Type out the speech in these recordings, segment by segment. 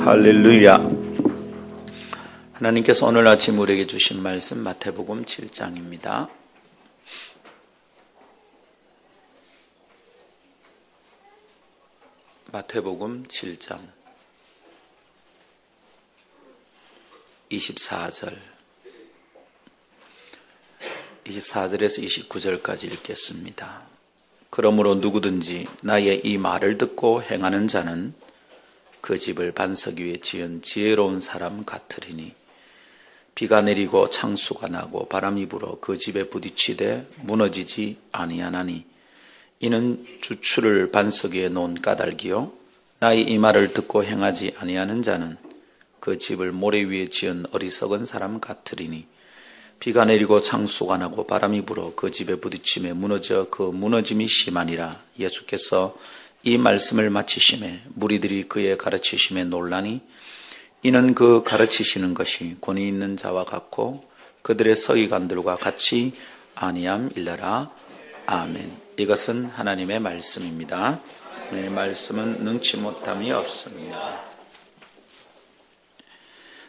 할렐루야. 하나님께서 오늘 아침 우리에게 주신 말씀 마태복음 7장입니다. 마태복음 7장 24절에서 29절까지 읽겠습니다. 그러므로 누구든지 나의 이 말을 듣고 행하는 자는 그 집을 반석 위에 지은 지혜로운 사람 같으리니 비가 내리고 창수가 나고 바람이 불어 그 집에 부딪히되 무너지지 아니하나니 이는 주추를 반석 위에 놓은 까닭이요 나의 이 말을 듣고 행하지 아니하는 자는 그 집을 모래 위에 지은 어리석은 사람 같으리니 비가 내리고 창수가 나고 바람이 불어 그 집에 부딪힘에 무너져 그 무너짐이 심하니라. 예수께서 이 말씀을 마치심에 무리들이 그의 가르치심에 놀라니 이는 그 가르치시는 것이 권위 있는 자와 같고 그들의 서기관들과 같이 아니함일러라. 아멘. 이것은 하나님의 말씀입니다. 이 말씀은 능치 못함이 없습니다.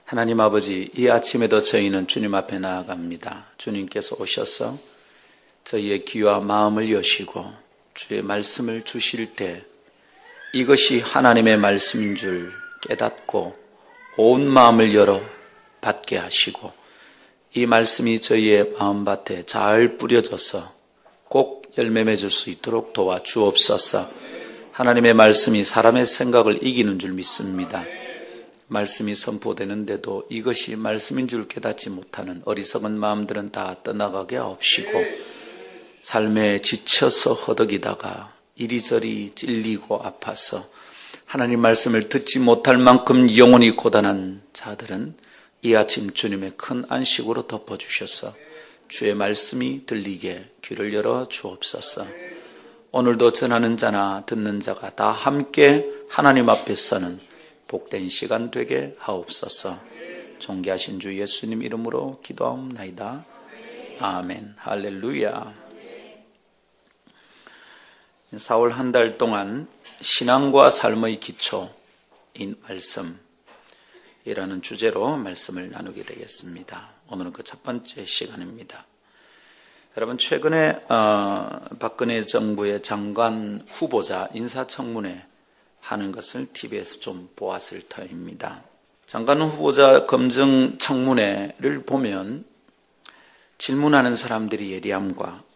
하나님 아버지, 이 아침에도 저희는 주님 앞에 나아갑니다. 주님께서 오셔서 저희의 귀와 마음을 여시고 주의 말씀을 주실 때 이것이 하나님의 말씀인 줄 깨닫고 온 마음을 열어 받게 하시고 이 말씀이 저희의 마음밭에 잘 뿌려져서 꼭 열매 맺을 수 있도록 도와주옵소서. 하나님의 말씀이 사람의 생각을 이기는 줄 믿습니다. 말씀이 선포되는데도 이것이 말씀인 줄 깨닫지 못하는 어리석은 마음들은 다 떠나가게 하옵시고 삶에 지쳐서 허덕이다가 이리저리 찔리고 아파서 하나님 말씀을 듣지 못할 만큼 영혼이 고단한 자들은 이 아침 주님의 큰 안식으로 덮어주셔서 주의 말씀이 들리게 귀를 열어 주옵소서. 오늘도 전하는 자나 듣는 자가 다 함께 하나님 앞에 서는 복된 시간 되게 하옵소서. 존귀하신 주 예수님 이름으로 기도하옵나이다. 아멘. 할렐루야. 4월 한 달 동안 신앙과 삶의 기초인 말씀이라는 주제로 말씀을 나누게 되겠습니다. 오늘은 그 첫 번째 시간입니다. 여러분, 최근에 박근혜 정부의 장관 후보자 인사청문회 하는 것을 TV에서 좀 보았을 터입니다. 장관 후보자 검증 청문회를 보면 질문하는 사람들이 예리함과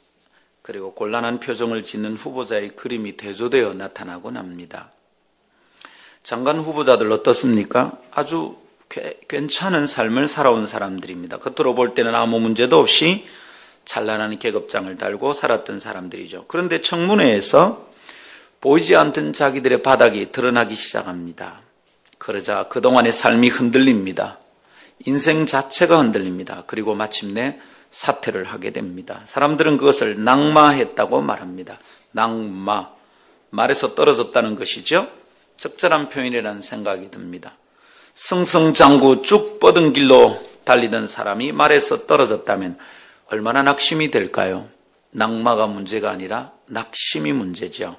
그리고 곤란한 표정을 짓는 후보자의 그림이 대조되어 나타나곤 합니다. 장관 후보자들 어떻습니까? 아주 괜찮은 삶을 살아온 사람들입니다. 겉으로 볼 때는 아무 문제도 없이 찬란한 계급장을 달고 살았던 사람들이죠. 그런데 청문회에서 보이지 않던 자기들의 바닥이 드러나기 시작합니다. 그러자 그동안의 삶이 흔들립니다. 인생 자체가 흔들립니다. 그리고 마침내 사퇴를 하게 됩니다. 사람들은 그것을 낙마했다고 말합니다. 낙마, 말에서 떨어졌다는 것이죠. 적절한 표현이라는 생각이 듭니다. 승승장구 쭉 뻗은 길로 달리던 사람이 말에서 떨어졌다면 얼마나 낙심이 될까요? 낙마가 문제가 아니라 낙심이 문제죠.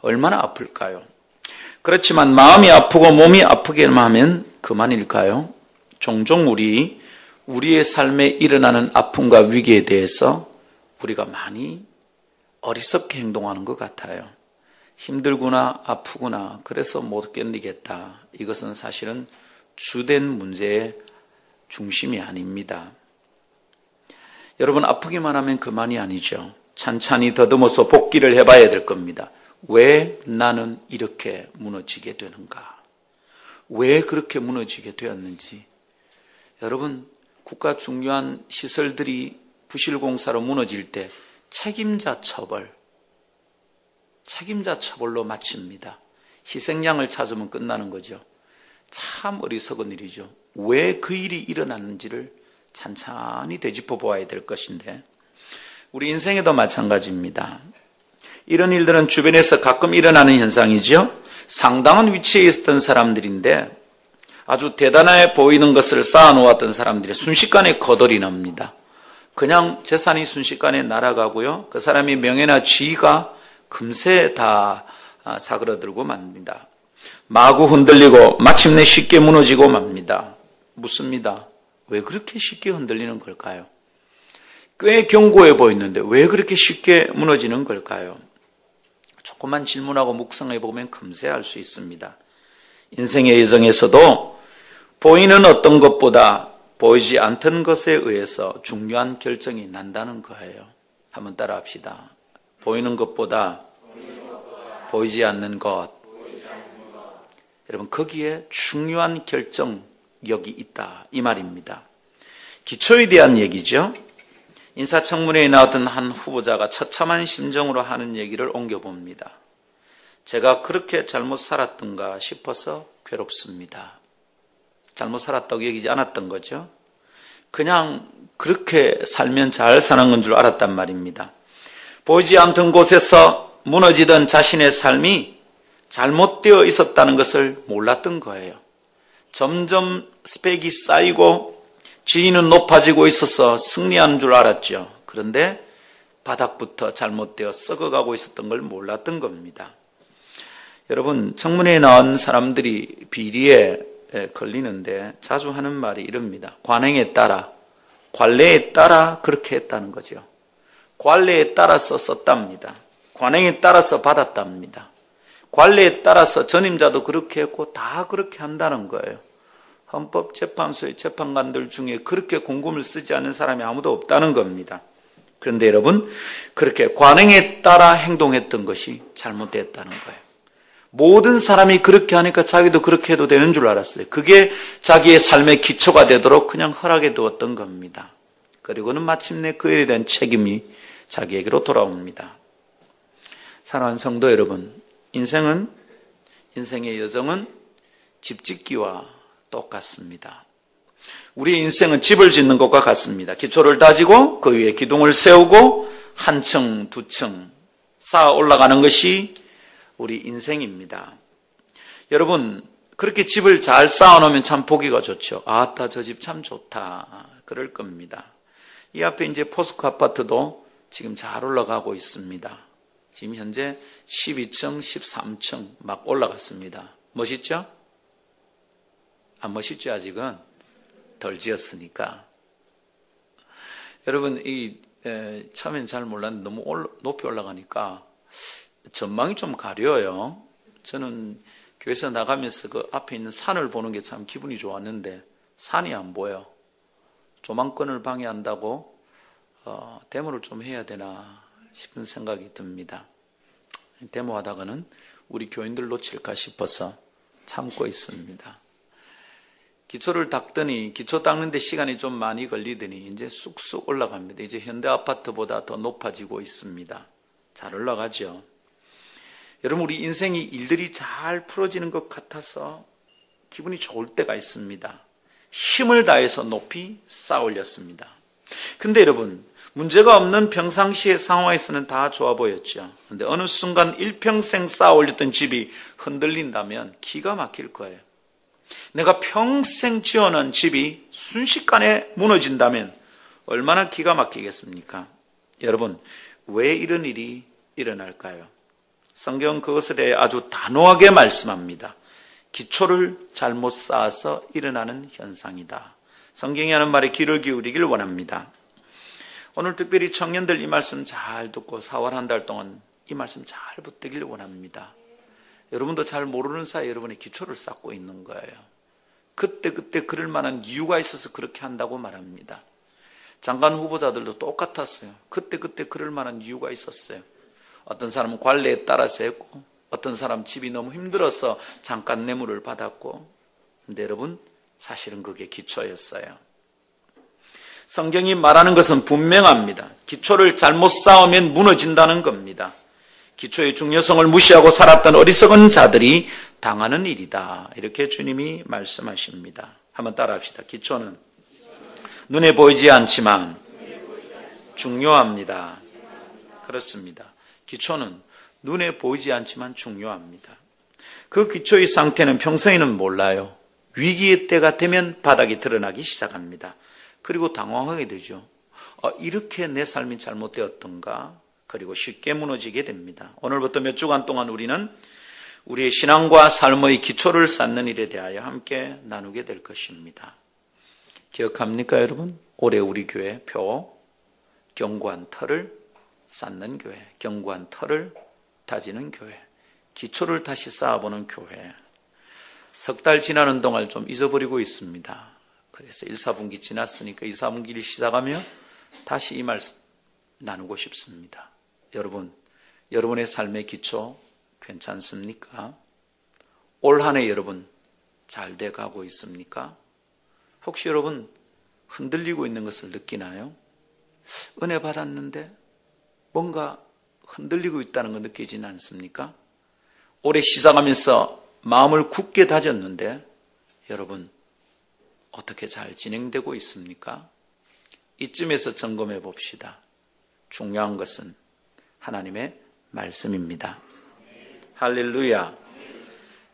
얼마나 아플까요? 그렇지만 마음이 아프고 몸이 아프게만 하면 그만일까요? 종종 우리의 삶에 일어나는 아픔과 위기에 대해서 우리가 많이 어리석게 행동하는 것 같아요. 힘들구나, 아프구나, 그래서 못 견디겠다. 이것은 사실은 주된 문제의 중심이 아닙니다. 여러분, 아프기만 하면 그만이 아니죠. 찬찬히 더듬어서 복기를 해봐야 될 겁니다. 왜 나는 이렇게 무너지게 되는가? 왜 그렇게 무너지게 되었는지. 여러분, 국가 중요한 시설들이 부실공사로 무너질 때 책임자 처벌로 마칩니다. 희생양을 찾으면 끝나는 거죠. 참 어리석은 일이죠. 왜 그 일이 일어났는지를 찬찬히 되짚어 보아야 될 것인데 우리 인생에도 마찬가지입니다. 이런 일들은 주변에서 가끔 일어나는 현상이죠. 상당한 위치에 있었던 사람들인데 아주 대단해 보이는 것을 쌓아놓았던 사람들이 순식간에 거덜이 납니다. 그냥 재산이 순식간에 날아가고요. 그 사람의 명예나 지위가 금세 다 사그러들고 맙니다. 마구 흔들리고 마침내 쉽게 무너지고 맙니다. 묻습니다. 왜 그렇게 쉽게 흔들리는 걸까요? 꽤 견고해 보이는데 왜 그렇게 쉽게 무너지는 걸까요? 조금만 질문하고 묵상해 보면 금세 알 수 있습니다. 인생의 여정에서도 보이는 어떤 것보다 보이지 않던 것에 의해서 중요한 결정이 난다는 거예요. 한번 따라 합시다. 보이는 것보다 보이지 않는 것. 여러분, 거기에 중요한 결정력이 있다, 이 말입니다. 기초에 대한 얘기죠. 인사청문회에 나왔던 한 후보자가 처참한 심정으로 하는 얘기를 옮겨봅니다. 제가 그렇게 잘못 살았던가 싶어서 괴롭습니다. 잘못 살았다고 얘기하지 않았던 거죠. 그냥 그렇게 살면 잘 사는 건 줄 알았단 말입니다. 보이지 않던 곳에서 무너지던 자신의 삶이 잘못되어 있었다는 것을 몰랐던 거예요. 점점 스펙이 쌓이고 지위는 높아지고 있어서 승리하는 줄 알았죠. 그런데 바닥부터 잘못되어 썩어가고 있었던 걸 몰랐던 겁니다. 여러분, 청문회에 나온 사람들이 비리에 걸리는데 자주 하는 말이 이럽니다. 관행에 따라, 관례에 따라 그렇게 했다는 거죠. 관례에 따라서 썼답니다. 관행에 따라서 받았답니다. 관례에 따라서 전임자도 그렇게 했고 다 그렇게 한다는 거예요. 헌법재판소의 재판관들 중에 그렇게 공금을 쓰지 않는 사람이 아무도 없다는 겁니다. 그런데 여러분, 그렇게 관행에 따라 행동했던 것이 잘못됐다는 거예요. 모든 사람이 그렇게 하니까 자기도 그렇게 해도 되는 줄 알았어요. 그게 자기의 삶의 기초가 되도록 그냥 허락해 두었던 겁니다. 그리고는 마침내 그 일에 대한 책임이 자기에게로 돌아옵니다. 사랑하는 성도 여러분, 인생의 여정은 집 짓기와 똑같습니다. 우리의 인생은 집을 짓는 것과 같습니다. 기초를 다지고 그 위에 기둥을 세우고 한 층, 두 층 쌓아 올라가는 것이 우리 인생입니다. 여러분, 그렇게 집을 잘 쌓아놓으면 참 보기가 좋죠. 아따, 저 집 참 좋다. 그럴 겁니다. 이 앞에 이제 포스코 아파트도 지금 잘 올라가고 있습니다. 지금 현재 12층, 13층 막 올라갔습니다. 멋있죠? 안 멋있죠, 아직은? 덜 지었으니까. 여러분, 처음엔 잘 몰랐는데 너무 높이 올라가니까 전망이 좀 가려요. 저는 교회에서 나가면서 그 앞에 있는 산을 보는 게 참 기분이 좋았는데 산이 안 보여. 조망권을 방해한다고 데모를 좀 해야 되나 싶은 생각이 듭니다. 데모하다가는 우리 교인들 놓칠까 싶어서 참고 있습니다. 기초를 닦더니 기초 닦는 데 시간이 좀 많이 걸리더니 이제 쑥쑥 올라갑니다. 이제 현대 아파트보다 더 높아지고 있습니다. 잘 올라가죠. 여러분, 우리 인생이 일들이 잘 풀어지는 것 같아서 기분이 좋을 때가 있습니다. 힘을 다해서 높이 쌓아 올렸습니다. 근데 여러분, 문제가 없는 평상시의 상황에서는 다 좋아 보였죠. 근데 어느 순간 일평생 쌓아 올렸던 집이 흔들린다면 기가 막힐 거예요. 내가 평생 지어놓은 집이 순식간에 무너진다면 얼마나 기가 막히겠습니까? 여러분, 왜 이런 일이 일어날까요? 성경은 그것에 대해 아주 단호하게 말씀합니다. 기초를 잘못 쌓아서 일어나는 현상이다. 성경이 하는 말에 귀를 기울이길 원합니다. 오늘 특별히 청년들 이 말씀 잘 듣고 4월 한 달 동안 이 말씀 잘 붙들길 원합니다. 여러분도 잘 모르는 사이에 여러분의 기초를 쌓고 있는 거예요. 그때 그럴 만한 이유가 있어서 그렇게 한다고 말합니다. 장관 후보자들도 똑같았어요. 그때 그럴 만한 이유가 있었어요. 어떤 사람은 관례에 따라서 했고, 어떤 사람 집이 너무 힘들어서 잠깐 뇌물을 받았고, 근데 여러분, 사실은 그게 기초였어요. 성경이 말하는 것은 분명합니다. 기초를 잘못 쌓으면 무너진다는 겁니다. 기초의 중요성을 무시하고 살았던 어리석은 자들이 당하는 일이다. 이렇게 주님이 말씀하십니다. 한번 따라합시다. 기초는 눈에 보이지 않지만 중요합니다. 그렇습니다. 기초는 눈에 보이지 않지만 중요합니다. 그 기초의 상태는 평소에는 몰라요. 위기의 때가 되면 바닥이 드러나기 시작합니다. 그리고 당황하게 되죠. 이렇게 내 삶이 잘못되었던가? 그리고 쉽게 무너지게 됩니다. 오늘부터 몇 주간 동안 우리는 우리의 신앙과 삶의 기초를 쌓는 일에 대하여 함께 나누게 될 것입니다. 기억합니까, 여러분? 올해 우리 교회 표 견고한 터를 쌓는 교회, 견고한 터를 다지는 교회, 기초를 다시 쌓아보는 교회. 석 달 지나는 동안 좀 잊어버리고 있습니다. 그래서 1, 4분기 지났으니까 2, 4분기를 시작하며 다시 이 말씀 나누고 싶습니다. 여러분, 여러분의 삶의 기초 괜찮습니까? 올 한 해 여러분 잘 돼가고 있습니까? 혹시 여러분 흔들리고 있는 것을 느끼나요? 은혜 받았는데 뭔가 흔들리고 있다는 거 느끼지는 않습니까? 올해 시작하면서 마음을 굳게 다졌는데 여러분 어떻게 잘 진행되고 있습니까? 이쯤에서 점검해 봅시다. 중요한 것은 하나님의 말씀입니다. 할렐루야.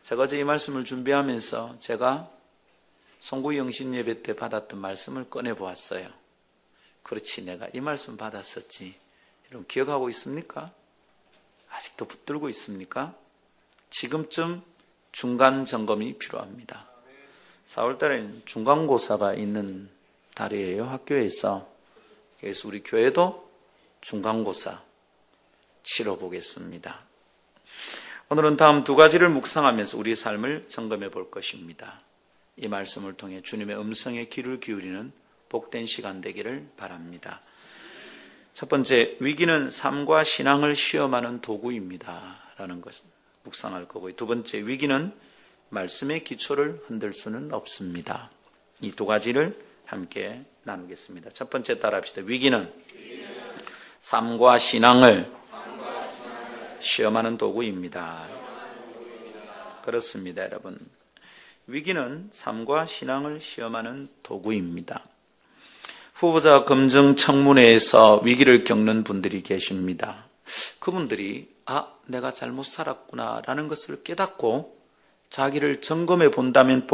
제가 어제 이 말씀을 준비하면서 제가 송구 영신 예배 때 받았던 말씀을 꺼내 보았어요. 그렇지, 내가 이 말씀 받았었지. 여러분 기억하고 있습니까? 아직도 붙들고 있습니까? 지금쯤 중간 점검이 필요합니다. 4월달에는 중간고사가 있는 달이에요. 학교에서. 그래서 우리 교회도 중간고사 치러보겠습니다. 오늘은 다음 두 가지를 묵상하면서 우리 삶을 점검해 볼 것입니다. 이 말씀을 통해 주님의 음성에 귀를 기울이는 복된 시간 되기를 바랍니다. 첫 번째, 위기는 삶과 신앙을 시험하는 도구입니다 라는 것을 묵상할 거고요. 두 번째, 위기는 말씀의 기초를 흔들 수는 없습니다. 이 두 가지를 함께 나누겠습니다. 첫 번째 따라합시다. 위기는 삶과 신앙을 시험하는 도구입니다. 그렇습니다, 여러분. 위기는 삶과 신앙을 시험하는 도구입니다. 후보자 검증 청문회에서 위기를 겪는 분들이 계십니다. 그분들이 내가 잘못 살았구나 라는 것을 깨닫고 자기를 점검해 본다면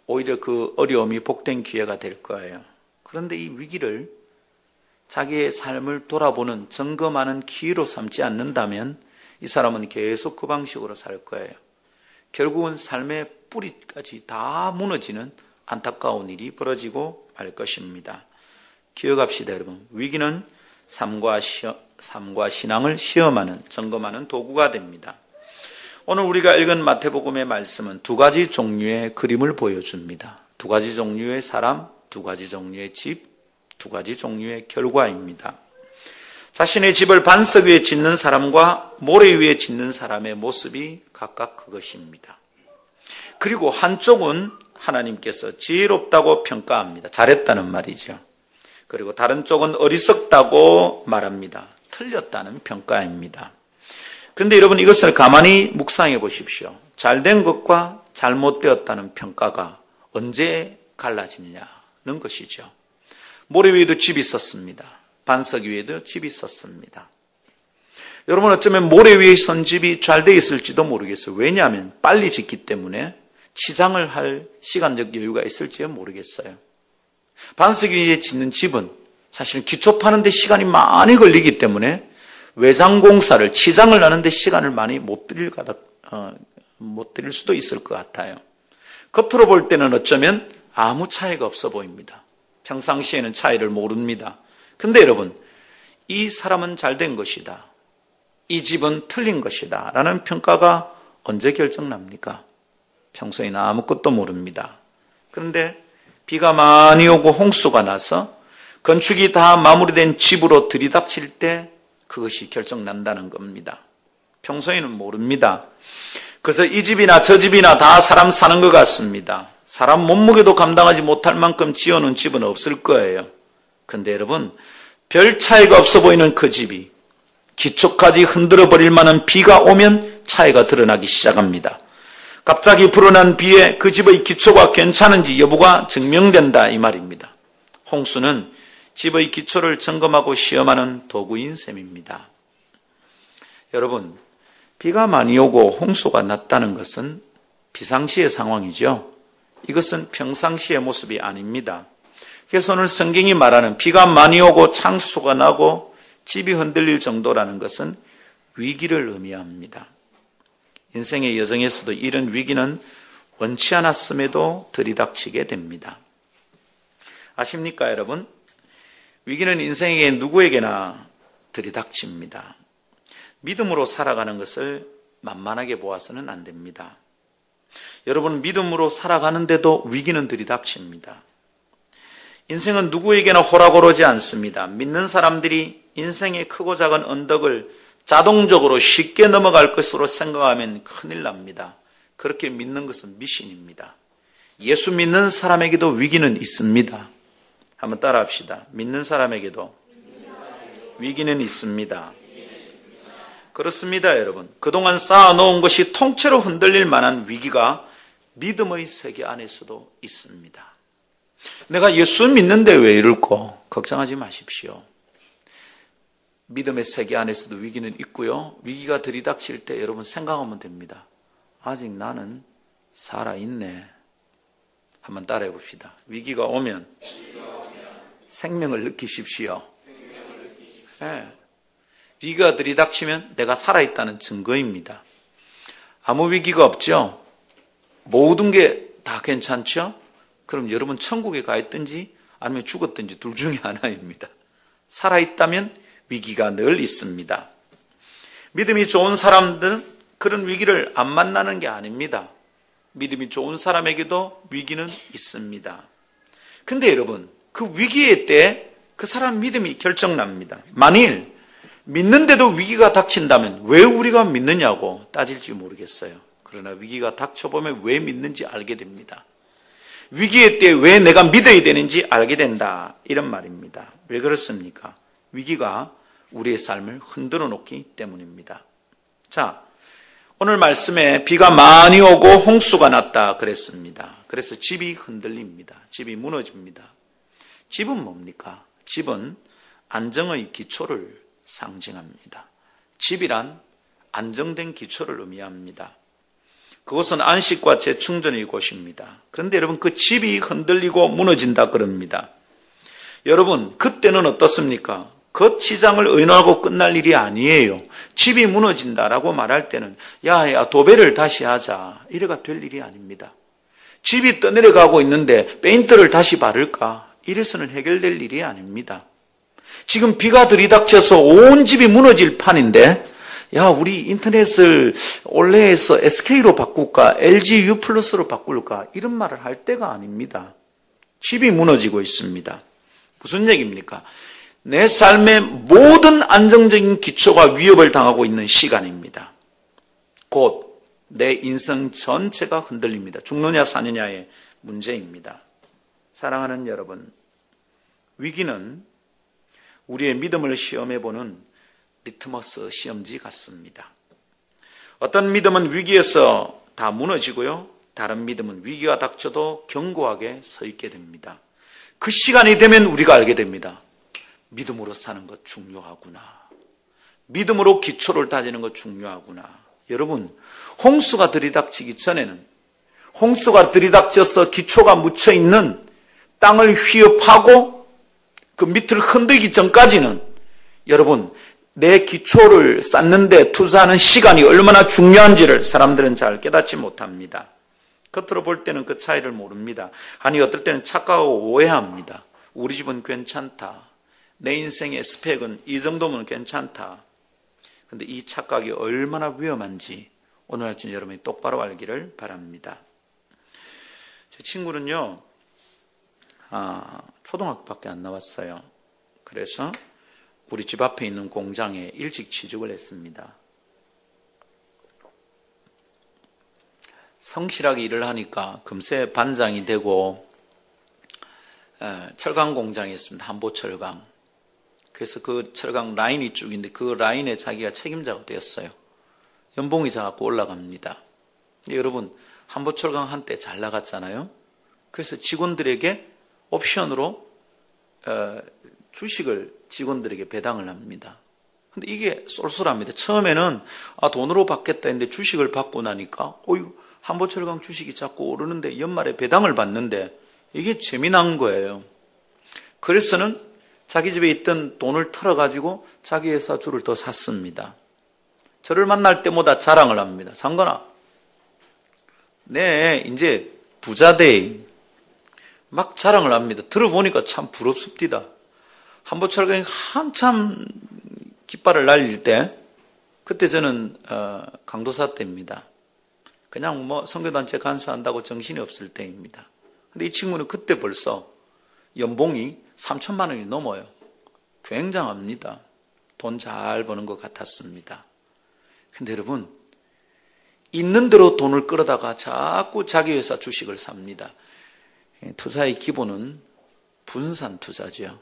오히려 그 어려움이 복된 기회가 될 거예요. 그런데 이 위기를 자기의 삶을 돌아보는 점검하는 기회로 삼지 않는다면 이 사람은 계속 그 방식으로 살 거예요. 결국은 삶의 뿌리까지 다 무너지는 안타까운 일이 벌어지고 말 것입니다. 기억합시다, 여러분. 위기는 삶과 신앙을 시험하는, 점검하는 도구가 됩니다. 오늘 우리가 읽은 마태복음의 말씀은 두 가지 종류의 그림을 보여줍니다. 두 가지 종류의 사람, 두 가지 종류의 집, 두 가지 종류의 결과입니다. 자신의 집을 반석 위에 짓는 사람과 모래 위에 짓는 사람의 모습이 각각 그것입니다. 그리고 한쪽은 하나님께서 지혜롭다고 평가합니다. 잘했다는 말이죠. 그리고 다른 쪽은 어리석다고 말합니다. 틀렸다는 평가입니다. 그런데 여러분 이것을 가만히 묵상해 보십시오. 잘된 것과 잘못되었다는 평가가 언제 갈라지느냐는 것이죠. 모래 위에도 집이 있었습니다. 반석 위에도 집이 있었습니다. 여러분 어쩌면 모래 위에 선 집이 잘 되어 있을지도 모르겠어요. 왜냐하면 빨리 짓기 때문에 치장을 할 시간적 여유가 있을지 모르겠어요. 반석 위에 짓는 집은 사실 기초 파는데 시간이 많이 걸리기 때문에 외장 공사를, 치장을 하는데 시간을 많이 못 들일 수도 있을 것 같아요. 겉으로 볼 때는 어쩌면 아무 차이가 없어 보입니다. 평상시에는 차이를 모릅니다. 근데 여러분, 이 사람은 잘된 것이다, 이 집은 틀린 것이다 라는 평가가 언제 결정납니까? 평소에는 아무것도 모릅니다. 그런데 비가 많이 오고 홍수가 나서 건축이 다 마무리된 집으로 들이닥칠 때 그것이 결정난다는 겁니다. 평소에는 모릅니다. 그래서 이 집이나 저 집이나 다 사람 사는 것 같습니다. 사람 몸무게도 감당하지 못할 만큼 지어놓은 집은 없을 거예요. 근데 여러분, 별 차이가 없어 보이는 그 집이 기초까지 흔들어 버릴 만한 비가 오면 차이가 드러나기 시작합니다. 갑자기 불어난 비에 그 집의 기초가 괜찮은지 여부가 증명된다 이 말입니다. 홍수는 집의 기초를 점검하고 시험하는 도구인 셈입니다. 여러분, 비가 많이 오고 홍수가 났다는 것은 비상시의 상황이죠. 이것은 평상시의 모습이 아닙니다. 그래서 오늘 성경이 말하는 비가 많이 오고 창수가 나고 집이 흔들릴 정도라는 것은 위기를 의미합니다. 인생의 여정에서도 이런 위기는 원치 않았음에도 들이닥치게 됩니다. 아십니까, 여러분? 위기는 인생에 누구에게나 들이닥칩니다. 믿음으로 살아가는 것을 만만하게 보아서는 안 됩니다. 여러분, 믿음으로 살아가는데도 위기는 들이닥칩니다. 인생은 누구에게나 호락호락하지 않습니다. 믿는 사람들이 인생의 크고 작은 언덕을 자동적으로 쉽게 넘어갈 것으로 생각하면 큰일 납니다. 그렇게 믿는 것은 미신입니다. 예수 믿는 사람에게도 위기는 있습니다. 한번 따라합시다. 믿는 사람에게도 위기는 있습니다. 그렇습니다, 여러분. 그동안 쌓아놓은 것이 통째로 흔들릴 만한 위기가 믿음의 세계 안에서도 있습니다. 내가 예수 믿는데 왜 이럴까? 걱정하지 마십시오. 믿음의 세계 안에서도 위기는 있고요. 위기가 들이닥칠 때 여러분 생각하면 됩니다. 아직 나는 살아있네. 한번 따라해 봅시다. 위기가 오면 생명을 느끼십시오. 네. 위기가 들이닥치면 내가 살아있다는 증거입니다. 아무 위기가 없죠? 모든 게 다 괜찮죠? 그럼 여러분 천국에 가 있든지 아니면 죽었든지 둘 중에 하나입니다. 살아있다면 위기가 늘 있습니다. 믿음이 좋은 사람들은 그런 위기를 안 만나는 게 아닙니다. 믿음이 좋은 사람에게도 위기는 있습니다. 근데 여러분, 그 위기의 때 그 사람 믿음이 결정납니다. 만일 믿는데도 위기가 닥친다면 왜 우리가 믿느냐고 따질지 모르겠어요. 그러나 위기가 닥쳐보면 왜 믿는지 알게 됩니다. 위기의 때 왜 내가 믿어야 되는지 알게 된다. 이런 말입니다. 왜 그렇습니까? 위기가 우리의 삶을 흔들어 놓기 때문입니다. 자, 오늘 말씀에 비가 많이 오고 홍수가 났다 그랬습니다. 그래서 집이 흔들립니다. 집이 무너집니다. 집은 뭡니까? 집은 안정의 기초를 상징합니다. 집이란 안정된 기초를 의미합니다. 그것은 안식과 재충전의 곳입니다. 그런데 여러분, 그 집이 흔들리고 무너진다 그럽니다. 여러분, 그때는 어떻습니까? 겉치장을 의논하고 끝날 일이 아니에요. 집이 무너진다라고 말할 때는 야, 도배를 다시 하자, 이래가 될 일이 아닙니다. 집이 떠내려가고 있는데 페인트를 다시 바를까? 이래서는 해결될 일이 아닙니다. 지금 비가 들이닥쳐서 온 집이 무너질 판인데 야, 우리 인터넷을 올레에서 SK로 바꿀까? LG U+로 바꿀까? 이런 말을 할 때가 아닙니다. 집이 무너지고 있습니다. 무슨 얘기입니까? 내 삶의 모든 안정적인 기초가 위협을 당하고 있는 시간입니다. 곧 내 인생 전체가 흔들립니다. 죽느냐 사느냐의 문제입니다. 사랑하는 여러분, 위기는 우리의 믿음을 시험해보는 리트머스 시험지 같습니다. 어떤 믿음은 위기에서 다 무너지고요. 다른 믿음은 위기가 닥쳐도 견고하게 서 있게 됩니다. 그 시간이 되면 우리가 알게 됩니다. 믿음으로 사는 것 중요하구나. 믿음으로 기초를 다지는 것 중요하구나. 여러분, 홍수가 들이닥치기 전에는, 홍수가 들이닥쳐서 기초가 묻혀있는 땅을 휘업하고 그 밑을 흔들기 전까지는 여러분, 내 기초를 쌓는데 투자하는 시간이 얼마나 중요한지를 사람들은 잘 깨닫지 못합니다. 겉으로 볼 때는 그 차이를 모릅니다. 아니, 어떨 때는 착각하고 오해합니다. 우리 집은 괜찮다. 내 인생의 스펙은 이 정도면 괜찮다. 그런데 이 착각이 얼마나 위험한지 오늘 아침 여러분이 똑바로 알기를 바랍니다. 제 친구는요, 초등학교밖에 안 나왔어요. 그래서 우리 집 앞에 있는 공장에 일찍 취직을 했습니다. 성실하게 일을 하니까 금세 반장이 되고 철강 공장이 있습니다. 한보철강. 그래서 그 철강 라인이 쭉 있는데 그 라인에 자기가 책임자가 되었어요. 연봉이 자꾸 올라갑니다. 근데 여러분, 한보철강 한때 잘 나갔잖아요. 그래서 직원들에게 옵션으로 주식을 직원들에게 배당을 합니다. 근데 이게 쏠쏠합니다. 처음에는 돈으로 받겠다 했는데 주식을 받고 나니까 한보철강 주식이 자꾸 오르는데 연말에 배당을 받는데 이게 재미난 거예요. 그래서는 자기 집에 있던 돈을 털어가지고 자기 회사 주를 더 샀습니다. 저를 만날 때마다 자랑을 합니다. 상건아, 네, 이제 부자대. 막 자랑을 합니다. 들어보니까 참 부럽습니다. 한보철강이 한참 깃발을 날릴 때, 그때 저는 강도사 때입니다. 그냥 뭐 선교단체 간사한다고 정신이 없을 때입니다. 근데 이 친구는 그때 벌써 연봉이 3천만 원이 넘어요. 굉장합니다. 돈 잘 버는 것 같았습니다. 근데 여러분, 있는 대로 돈을 끌어다가 자꾸 자기 회사 주식을 삽니다. 투자의 기본은 분산 투자죠.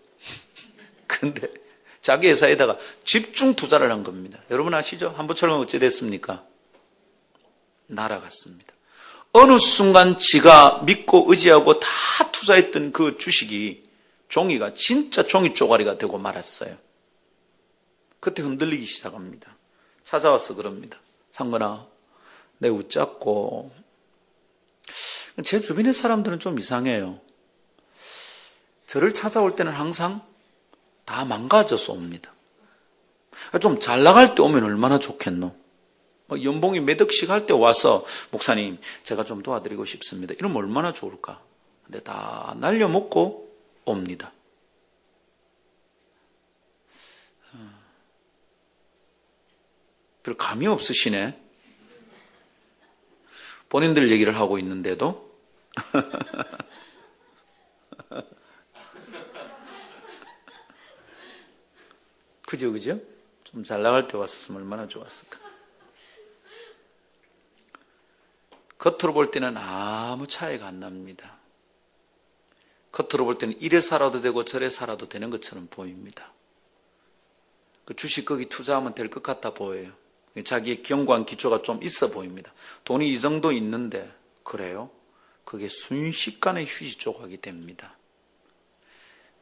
그런데 자기 회사에다가 집중 투자를 한 겁니다. 여러분 아시죠? 한보철은 어찌 됐습니까? 날아갔습니다. 어느 순간 지가 믿고 의지하고 다 투자했던 그 주식이 종이가 진짜 종이 쪼가리가 되고 말았어요. 그때 흔들리기 시작합니다. 찾아와서 그럽니다. 상건아, 내 웃잡고. 제 주변의 사람들은 좀 이상해요. 저를 찾아올 때는 항상 다 망가져서 옵니다. 좀 잘 나갈 때 오면 얼마나 좋겠노? 연봉이 몇 억씩 할 때 와서 목사님 제가 좀 도와드리고 싶습니다. 이러면 얼마나 좋을까? 근데 다 날려먹고 옵니다. 별 감이 없으시네. 본인들 얘기를 하고 있는데도 그죠? 좀 잘 나갈 때 왔었으면 얼마나 좋았을까. 겉으로 볼 때는 아무 차이가 안 납니다. 겉으로 볼 때는 이래 살아도 되고 저래 살아도 되는 것처럼 보입니다. 그 주식 거기 투자하면 될 것 같아 보여요. 자기의 견고한 기초가 좀 있어 보입니다. 돈이 이 정도 있는데 그래요? 그게 순식간에 휴지 조각이 됩니다.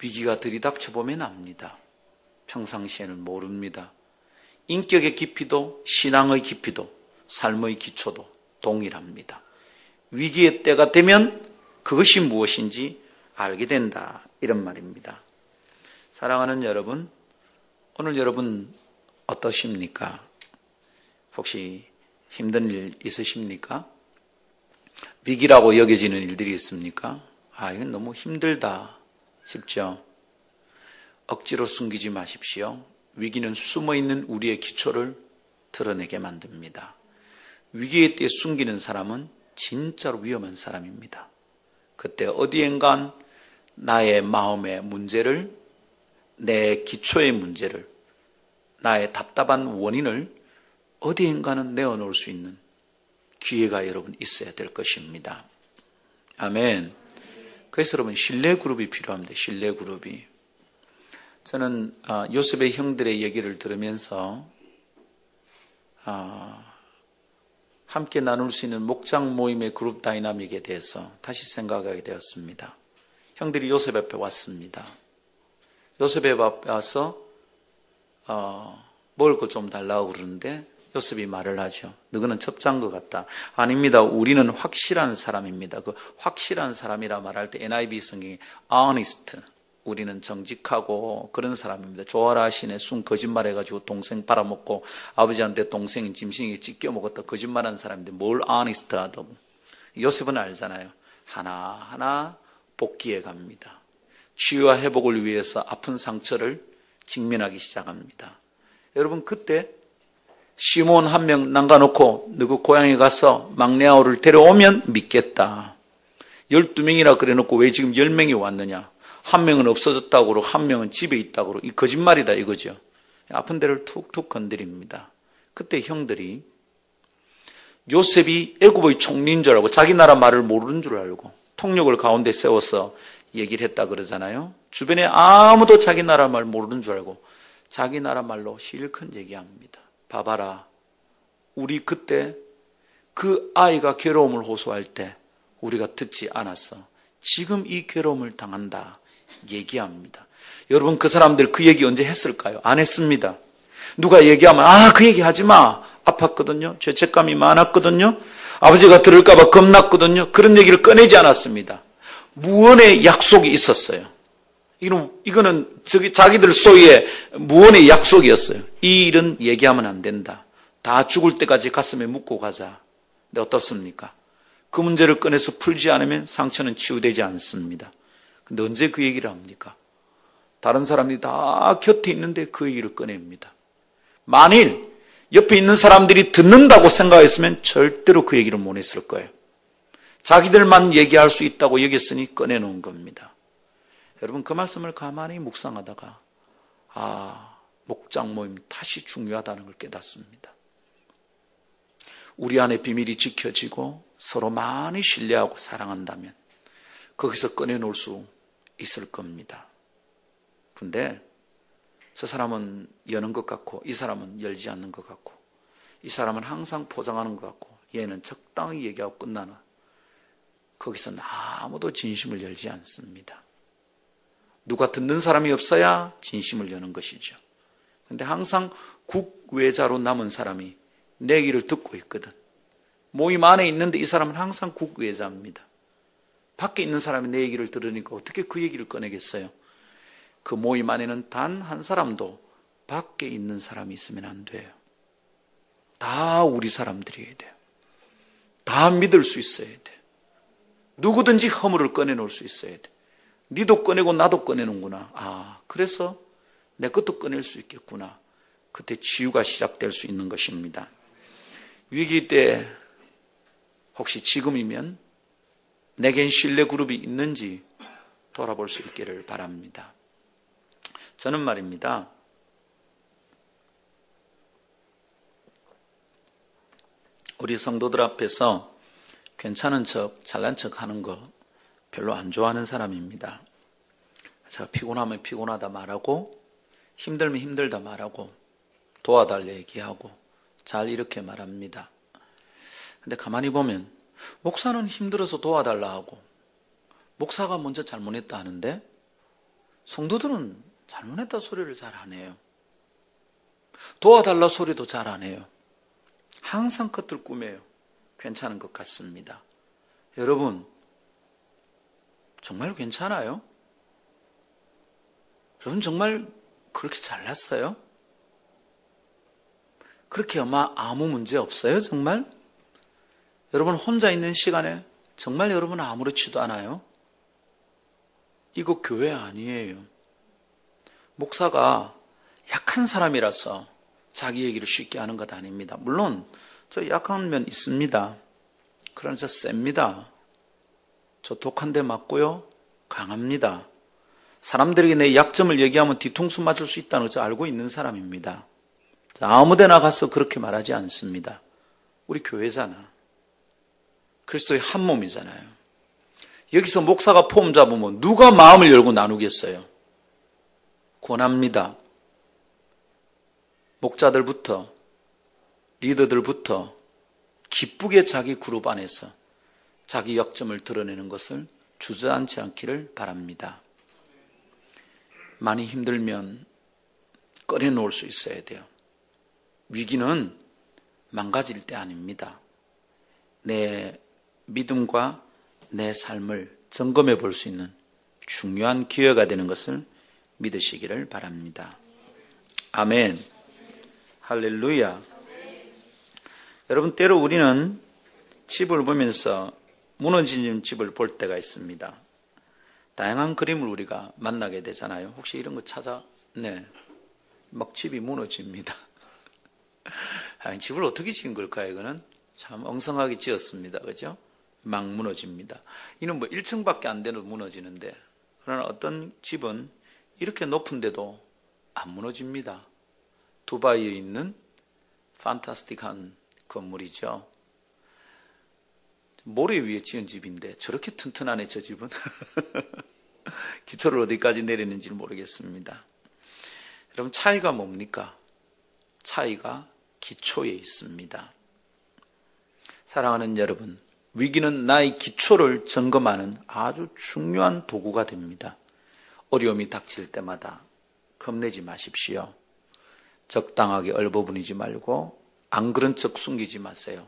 위기가 들이닥쳐보면 압니다. 평상시에는 모릅니다. 인격의 깊이도 신앙의 깊이도 삶의 기초도 동일합니다. 위기의 때가 되면 그것이 무엇인지 알게 된다, 이런 말입니다. 사랑하는 여러분, 오늘 여러분 어떠십니까? 혹시 힘든 일 있으십니까? 위기라고 여겨지는 일들이 있습니까? 이건 너무 힘들다 싶죠? 억지로 숨기지 마십시오. 위기는 숨어있는 우리의 기초를 드러내게 만듭니다. 위기의 때에 숨기는 사람은 진짜로 위험한 사람입니다. 그때 어디엔간 나의 마음의 문제를, 내 기초의 문제를, 나의 답답한 원인을 어디엔가는 내어놓을 수 있는 기회가 여러분 있어야 될 것입니다. 아멘. 그래서 여러분 신뢰 그룹이 필요합니다. 신뢰 그룹이. 저는 요셉의 형들의 얘기를 들으면서 함께 나눌 수 있는 목장 모임의 그룹 다이나믹에 대해서 다시 생각하게 되었습니다. 형들이 요셉 앞에 왔습니다. 요셉 앞에 와서 먹을 거 좀 달라고 그러는데 요셉이 말을 하죠. 너희는 첩자인 것 같다. 아닙니다. 우리는 확실한 사람입니다. 그 확실한 사람이라 말할 때 NIV 성경이 honest, 우리는 정직하고 그런 사람입니다. 조아라 하시네 순 거짓말해가지고 동생 빨아먹고 아버지한테 동생이 짐승이 찢겨 먹었다 거짓말한 사람인데 뭘 honest 하다고. 요셉은 알잖아요. 하나하나 복귀해 갑니다. 치유와 회복을 위해서 아픈 상처를 직면하기 시작합니다. 여러분 그때 시몬 한 명 남겨놓고 너그 고향에 가서 막내 아우를 데려오면 믿겠다. 12명이나 그래놓고 왜 지금 10명이 왔느냐. 한 명은 없어졌다고 그러고 한 명은 집에 있다고 그러고 이 거짓말이다 이거죠. 아픈 데를 툭툭 건드립니다. 그때 형들이 요셉이 애굽의 총리인 줄 알고 자기 나라 말을 모르는 줄 알고 통역을 가운데 세워서 얘기를 했다 그러잖아요. 주변에 아무도 자기 나라 말 모르는 줄 알고 자기 나라 말로 실컷 얘기합니다. 봐봐라. 우리 그때 그 아이가 괴로움을 호소할 때 우리가 듣지 않았어. 지금 이 괴로움을 당한다. 얘기합니다. 여러분 그 사람들 그 얘기 언제 했을까요? 안 했습니다. 누가 얘기하면 그 얘기 하지 마. 아팠거든요. 죄책감이 많았거든요. 아버지가 들을까 봐 겁났거든요. 그런 얘기를 꺼내지 않았습니다. 무언의 약속이 있었어요. 이거는 자기들 소유의 무언의 약속이었어요. 이 일은 얘기하면 안 된다. 다 죽을 때까지 가슴에 묻고 가자. 근데 어떻습니까? 그 문제를 꺼내서 풀지 않으면 상처는 치유되지 않습니다. 근데 언제 그 얘기를 합니까? 다른 사람들이 다 곁에 있는데 그 얘기를 꺼냅니다. 만일 옆에 있는 사람들이 듣는다고 생각했으면 절대로 그 얘기를 못 했을 거예요. 자기들만 얘기할 수 있다고 여겼으니 꺼내놓은 겁니다. 여러분, 그 말씀을 가만히 묵상하다가 목장 모임 탓이 중요하다는 걸 깨닫습니다. 우리 안에 비밀이 지켜지고 서로 많이 신뢰하고 사랑한다면 거기서 꺼내놓을 수 있을 겁니다. 근데 저 사람은 여는 것 같고 이 사람은 열지 않는 것 같고 이 사람은 항상 포장하는 것 같고 얘는 적당히 얘기하고 끝나나, 거기서 아무도 진심을 열지 않습니다. 누가 듣는 사람이 없어야 진심을 여는 것이죠. 그런데 항상 국외자로 남은 사람이 내 얘기를 듣고 있거든. 모임 안에 있는데 이 사람은 항상 국외자입니다. 밖에 있는 사람이 내 얘기를 들으니까 어떻게 그 얘기를 꺼내겠어요? 그 모임 안에는 단 한 사람도 밖에 있는 사람이 있으면 안 돼요. 다 우리 사람들이어야 돼요. 다 믿을 수 있어야 돼. 누구든지 허물을 꺼내놓을 수 있어야 돼. 니도 꺼내고 나도 꺼내는구나. 그래서 내 것도 꺼낼 수 있겠구나. 그때 치유가 시작될 수 있는 것입니다. 위기 때 혹시 지금이면 내겐 신뢰 그룹이 있는지 돌아볼 수 있기를 바랍니다. 저는 말입니다, 우리 성도들 앞에서 괜찮은 척, 잘난 척 하는 거 별로 안 좋아하는 사람입니다. 제가 피곤하면 피곤하다 말하고, 힘들면 힘들다 말하고, 도와달라 얘기하고, 잘 이렇게 말합니다. 근데 가만히 보면 목사는 힘들어서 도와달라 하고 목사가 먼저 잘못했다 하는데 성도들은 잘못했다 소리를 잘 안 해요. 도와달라 소리도 잘 안 해요. 항상 겉을 꾸며요. 괜찮은 것 같습니다. 여러분, 정말 괜찮아요? 여러분 정말 그렇게 잘났어요? 그렇게 아무 문제 없어요? 정말? 여러분 혼자 있는 시간에 정말 여러분 아무렇지도 않아요? 이거 교회 아니에요. 목사가 약한 사람이라서 자기 얘기를 쉽게 하는 것 아닙니다. 물론 저 약한 면 있습니다. 그러나 저 셉니다. 저 독한 데 맞고요. 강합니다. 사람들에게 내 약점을 얘기하면 뒤통수 맞을 수 있다는 걸 알고 있는 사람입니다. 아무 데나 가서 그렇게 말하지 않습니다. 우리 교회잖아. 그리스도의 한 몸이잖아요. 여기서 목사가 폼 잡으면 누가 마음을 열고 나누겠어요? 권합니다. 목자들부터 리더들부터 기쁘게 자기 그룹 안에서 자기 약점을 드러내는 것을 주저앉지 않기를 바랍니다. 많이 힘들면 꺼내놓을 수 있어야 돼요. 위기는 망가질 때 아닙니다. 내 믿음과 내 삶을 점검해 볼 수 있는 중요한 기회가 되는 것을 믿으시기를 바랍니다. 아멘. 할렐루야. 여러분, 때로 우리는 집을 보면서 무너지는 집을 볼 때가 있습니다. 다양한 그림을 우리가 만나게 되잖아요. 혹시 이런 거 막 집이 무너집니다. 집을 어떻게 지은 걸까요? 이거는 참 엉성하게 지었습니다. 그죠? 막 무너집니다. 이는 1층밖에 안 되는 무너지는데, 그러나 어떤 집은 이렇게 높은데도 안 무너집니다. 두바이에 있는 판타스틱한 건물이죠. 모래 위에 지은 집인데 저렇게 튼튼하네, 저 집은. 기초를 어디까지 내리는지 모르겠습니다. 여러분, 차이가 뭡니까? 차이가 기초에 있습니다. 사랑하는 여러분, 위기는 나의 기초를 점검하는 아주 중요한 도구가 됩니다. 어려움이 닥칠 때마다 겁내지 마십시오. 적당하게 얼버무리지 말고 안 그런 척 숨기지 마세요.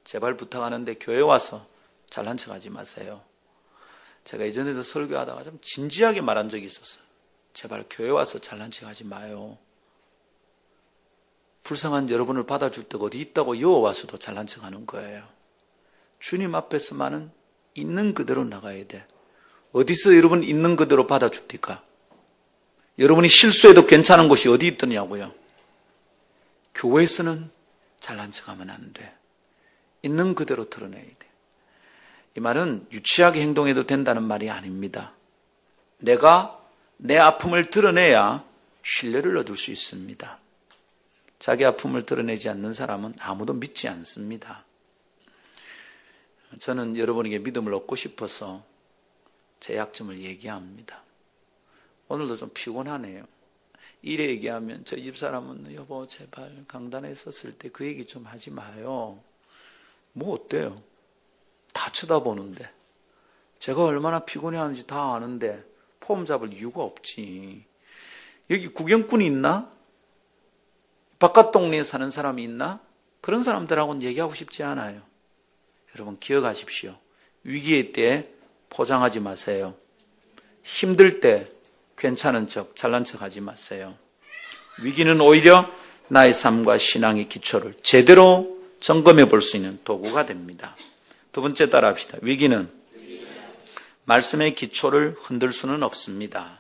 제발 부탁하는데 교회 와서 잘난 척하지 마세요. 제가 예전에도 설교하다가 좀 진지하게 말한 적이 있었어요. 제발 교회 와서 잘난 척하지 마요. 불쌍한 여러분을 받아줄 데가 어디 있다고 여와서도 잘난 척하는 거예요. 주님 앞에서만은 있는 그대로 나가야 돼. 어디서 여러분 있는 그대로 받아줍니까? 여러분이 실수해도 괜찮은 곳이 어디 있더냐고요. 교회에서는 잘난 척하면 안 돼. 있는 그대로 드러내야 돼. 이 말은 유치하게 행동해도 된다는 말이 아닙니다. 내가 내 아픔을 드러내야 신뢰를 얻을 수 있습니다. 자기 아픔을 드러내지 않는 사람은 아무도 믿지 않습니다. 저는 여러분에게 믿음을 얻고 싶어서 제 약점을 얘기합니다. 오늘도 좀 피곤하네요. 이래 얘기하면 저희 집사람은 여보 제발 강단에 섰을 때 그 얘기 좀 하지 마요. 뭐 어때요? 다 쳐다보는데 제가 얼마나 피곤해하는지 다 아는데 폼 잡을 이유가 없지. 여기 구경꾼이 있나? 바깥 동네에 사는 사람이 있나? 그런 사람들하고는 얘기하고 싶지 않아요. 여러분 기억하십시오. 위기의 때에 포장하지 마세요. 힘들 때 괜찮은 척, 잘난 척 하지 마세요. 위기는 오히려 나의 삶과 신앙의 기초를 제대로 점검해 볼 수 있는 도구가 됩니다. 두 번째 따라합시다. 위기는 말씀의 기초를 흔들 수는 없습니다.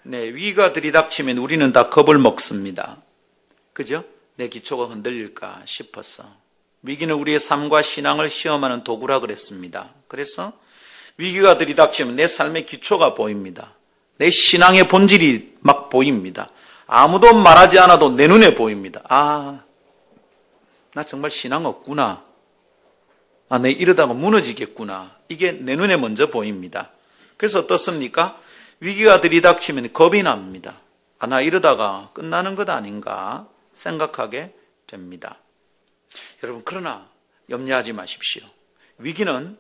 네, 위기가 들이닥치면 우리는 다 겁을 먹습니다. 그죠? 내 기초가 흔들릴까 싶어서. 위기는 우리의 삶과 신앙을 시험하는 도구라 그랬습니다. 그래서 위기가 들이닥치면 내 삶의 기초가 보입니다. 내 신앙의 본질이 막 보입니다. 아무도 말하지 않아도 내 눈에 보입니다. 아, 나 정말 신앙 없구나. 아, 내 이러다가 무너지겠구나. 이게 내 눈에 먼저 보입니다. 그래서 어떻습니까? 위기가 들이닥치면 겁이 납니다. 아, 나 이러다가 끝나는 것 아닌가 생각하게 됩니다. 여러분, 그러나 염려하지 마십시오. 위기는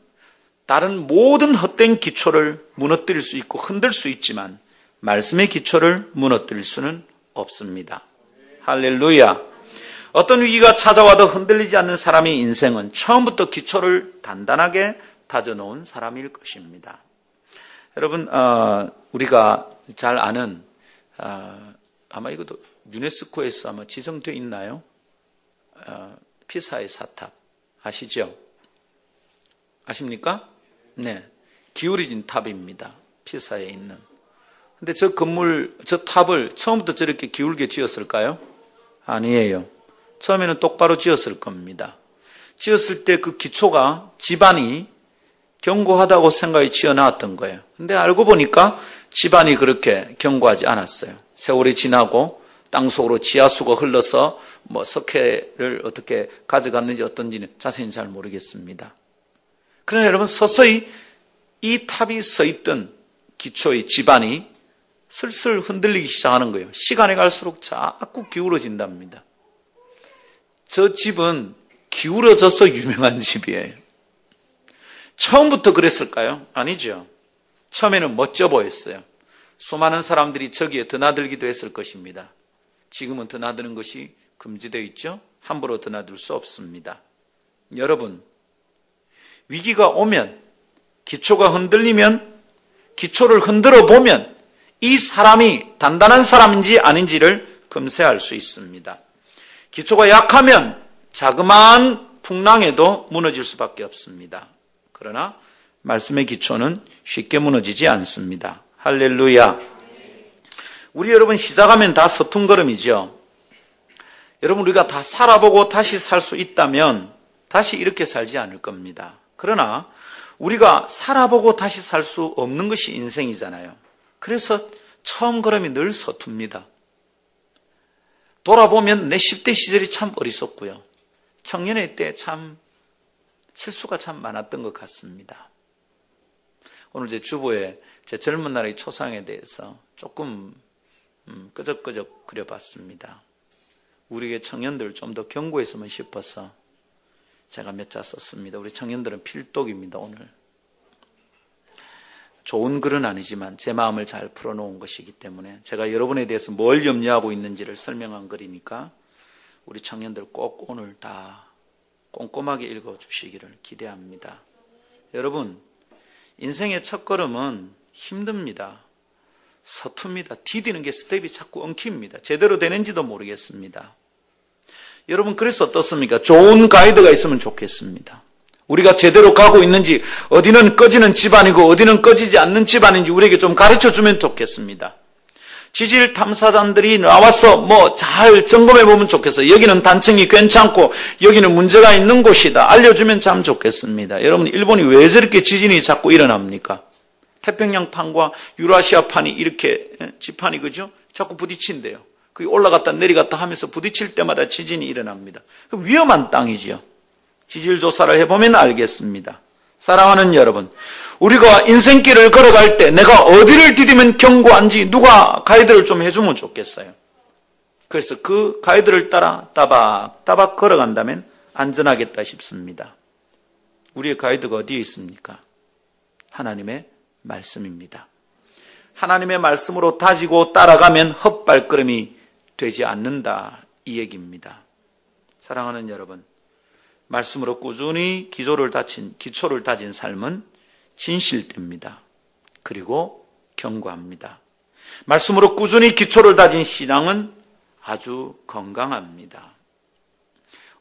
다른 모든 헛된 기초를 무너뜨릴 수 있고 흔들 수 있지만 말씀의 기초를 무너뜨릴 수는 없습니다. 할렐루야. 어떤 위기가 찾아와도 흔들리지 않는 사람의 인생은 처음부터 기초를 단단하게 다져놓은 사람일 것입니다. 여러분, 우리가 잘 아는 아마 이것도 유네스코에서 아마 지정되어 있나요? 피사의 사탑 아시죠? 아십니까? 네, 기울어진 탑입니다. 피사에 있는. 근데 저 건물, 저 탑을 처음부터 저렇게 기울게 지었을까요? 아니에요. 처음에는 똑바로 지었을 겁니다. 지었을 때 그 기초가 집안이 견고하다고 생각이 지어놨던 거예요. 근데 알고 보니까 집안이 그렇게 견고하지 않았어요. 세월이 지나고 땅속으로 지하수가 흘러서 뭐 석회를 어떻게 가져갔는지 어떤지는 자세히 잘 모르겠습니다. 그러나 여러분, 서서히 이 탑이 서 있던 기초의 집안이 슬슬 흔들리기 시작하는 거예요. 시간이 갈수록 자꾸 기울어진답니다. 저 집은 기울어져서 유명한 집이에요. 처음부터 그랬을까요? 아니죠. 처음에는 멋져 보였어요. 수많은 사람들이 저기에 드나들기도 했을 것입니다. 지금은 드나드는 것이 금지되어 있죠. 함부로 드나들 수 없습니다. 여러분, 위기가 오면, 기초가 흔들리면, 기초를 흔들어 보면 이 사람이 단단한 사람인지 아닌지를 금세할 수 있습니다. 기초가 약하면 자그마한 풍랑에도 무너질 수밖에 없습니다. 그러나 말씀의 기초는 쉽게 무너지지 않습니다. 할렐루야. 우리 여러분 시작하면 다 서툰 걸음이죠. 여러분, 우리가 다 살아보고 다시 살 수 있다면 다시 이렇게 살지 않을 겁니다. 그러나 우리가 살아보고 다시 살 수 없는 것이 인생이잖아요. 그래서 처음 걸음이 늘 서툽니다. 돌아보면 내 10대 시절이 참 어리석고요. 청년의 때 참 실수가 참 많았던 것 같습니다. 오늘 제 주보에 제 젊은 날의 초상에 대해서 조금 끄적끄적 그려봤습니다. 우리의 청년들 좀 더 견고했으면 싶어서 제가 몇 자 썼습니다. 우리 청년들은 필독입니다. 오늘 좋은 글은 아니지만 제 마음을 잘 풀어놓은 것이기 때문에 제가 여러분에 대해서 뭘 염려하고 있는지를 설명한 글이니까 우리 청년들 꼭 오늘 다 꼼꼼하게 읽어주시기를 기대합니다. 여러분, 인생의 첫걸음은 힘듭니다. 서툽니다. 디디는 게 스텝이 자꾸 엉킵니다. 제대로 되는지도 모르겠습니다. 여러분, 그래서 어떻습니까? 좋은 가이드가 있으면 좋겠습니다. 우리가 제대로 가고 있는지, 어디는 꺼지는 집안이고 어디는 꺼지지 않는 집안인지 우리에게 좀 가르쳐주면 좋겠습니다. 지질 탐사단들이 나와서 잘 점검해 보면 좋겠어요. 여기는 단층이 괜찮고 여기는 문제가 있는 곳이다. 알려주면 참 좋겠습니다. 여러분, 일본이 왜 저렇게 지진이 자꾸 일어납니까? 태평양판과 유라시아판이 이렇게 지판이 그죠? 자꾸 부딪힌대요. 그게 올라갔다 내려갔다 하면서 부딪힐 때마다 지진이 일어납니다. 위험한 땅이죠. 지질 조사를 해보면 알겠습니다. 사랑하는 여러분, 우리가 인생길을 걸어갈 때 내가 어디를 디디면 견고한지 누가 가이드를 좀 해주면 좋겠어요. 그래서 그 가이드를 따라 따박따박 걸어간다면 안전하겠다 싶습니다. 우리의 가이드가 어디에 있습니까? 하나님의 말씀입니다. 하나님의 말씀으로 다지고 따라가면 헛발걸음이 되지 않는다, 이 얘기입니다. 사랑하는 여러분, 말씀으로 꾸준히 기초를 다진 삶은 진실됩니다. 그리고 견고합니다. 말씀으로 꾸준히 기초를 다진 신앙은 아주 건강합니다.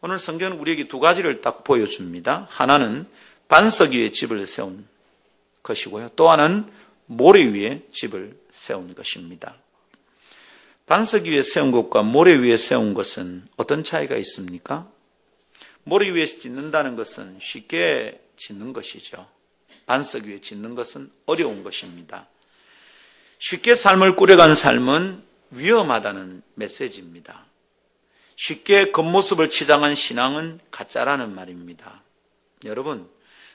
오늘 성경은 우리에게 두 가지를 딱 보여줍니다. 하나는 반석 위에 집을 세운 것이고요. 또 하나는 모래 위에 집을 세운 것입니다. 반석 위에 세운 것과 모래 위에 세운 것은 어떤 차이가 있습니까? 모래 위에 짓는다는 것은 쉽게 짓는 것이죠. 반석 위에 짓는 것은 어려운 것입니다. 쉽게 삶을 꾸려간 삶은 위험하다는 메시지입니다. 쉽게 겉모습을 치장한 신앙은 가짜라는 말입니다. 여러분,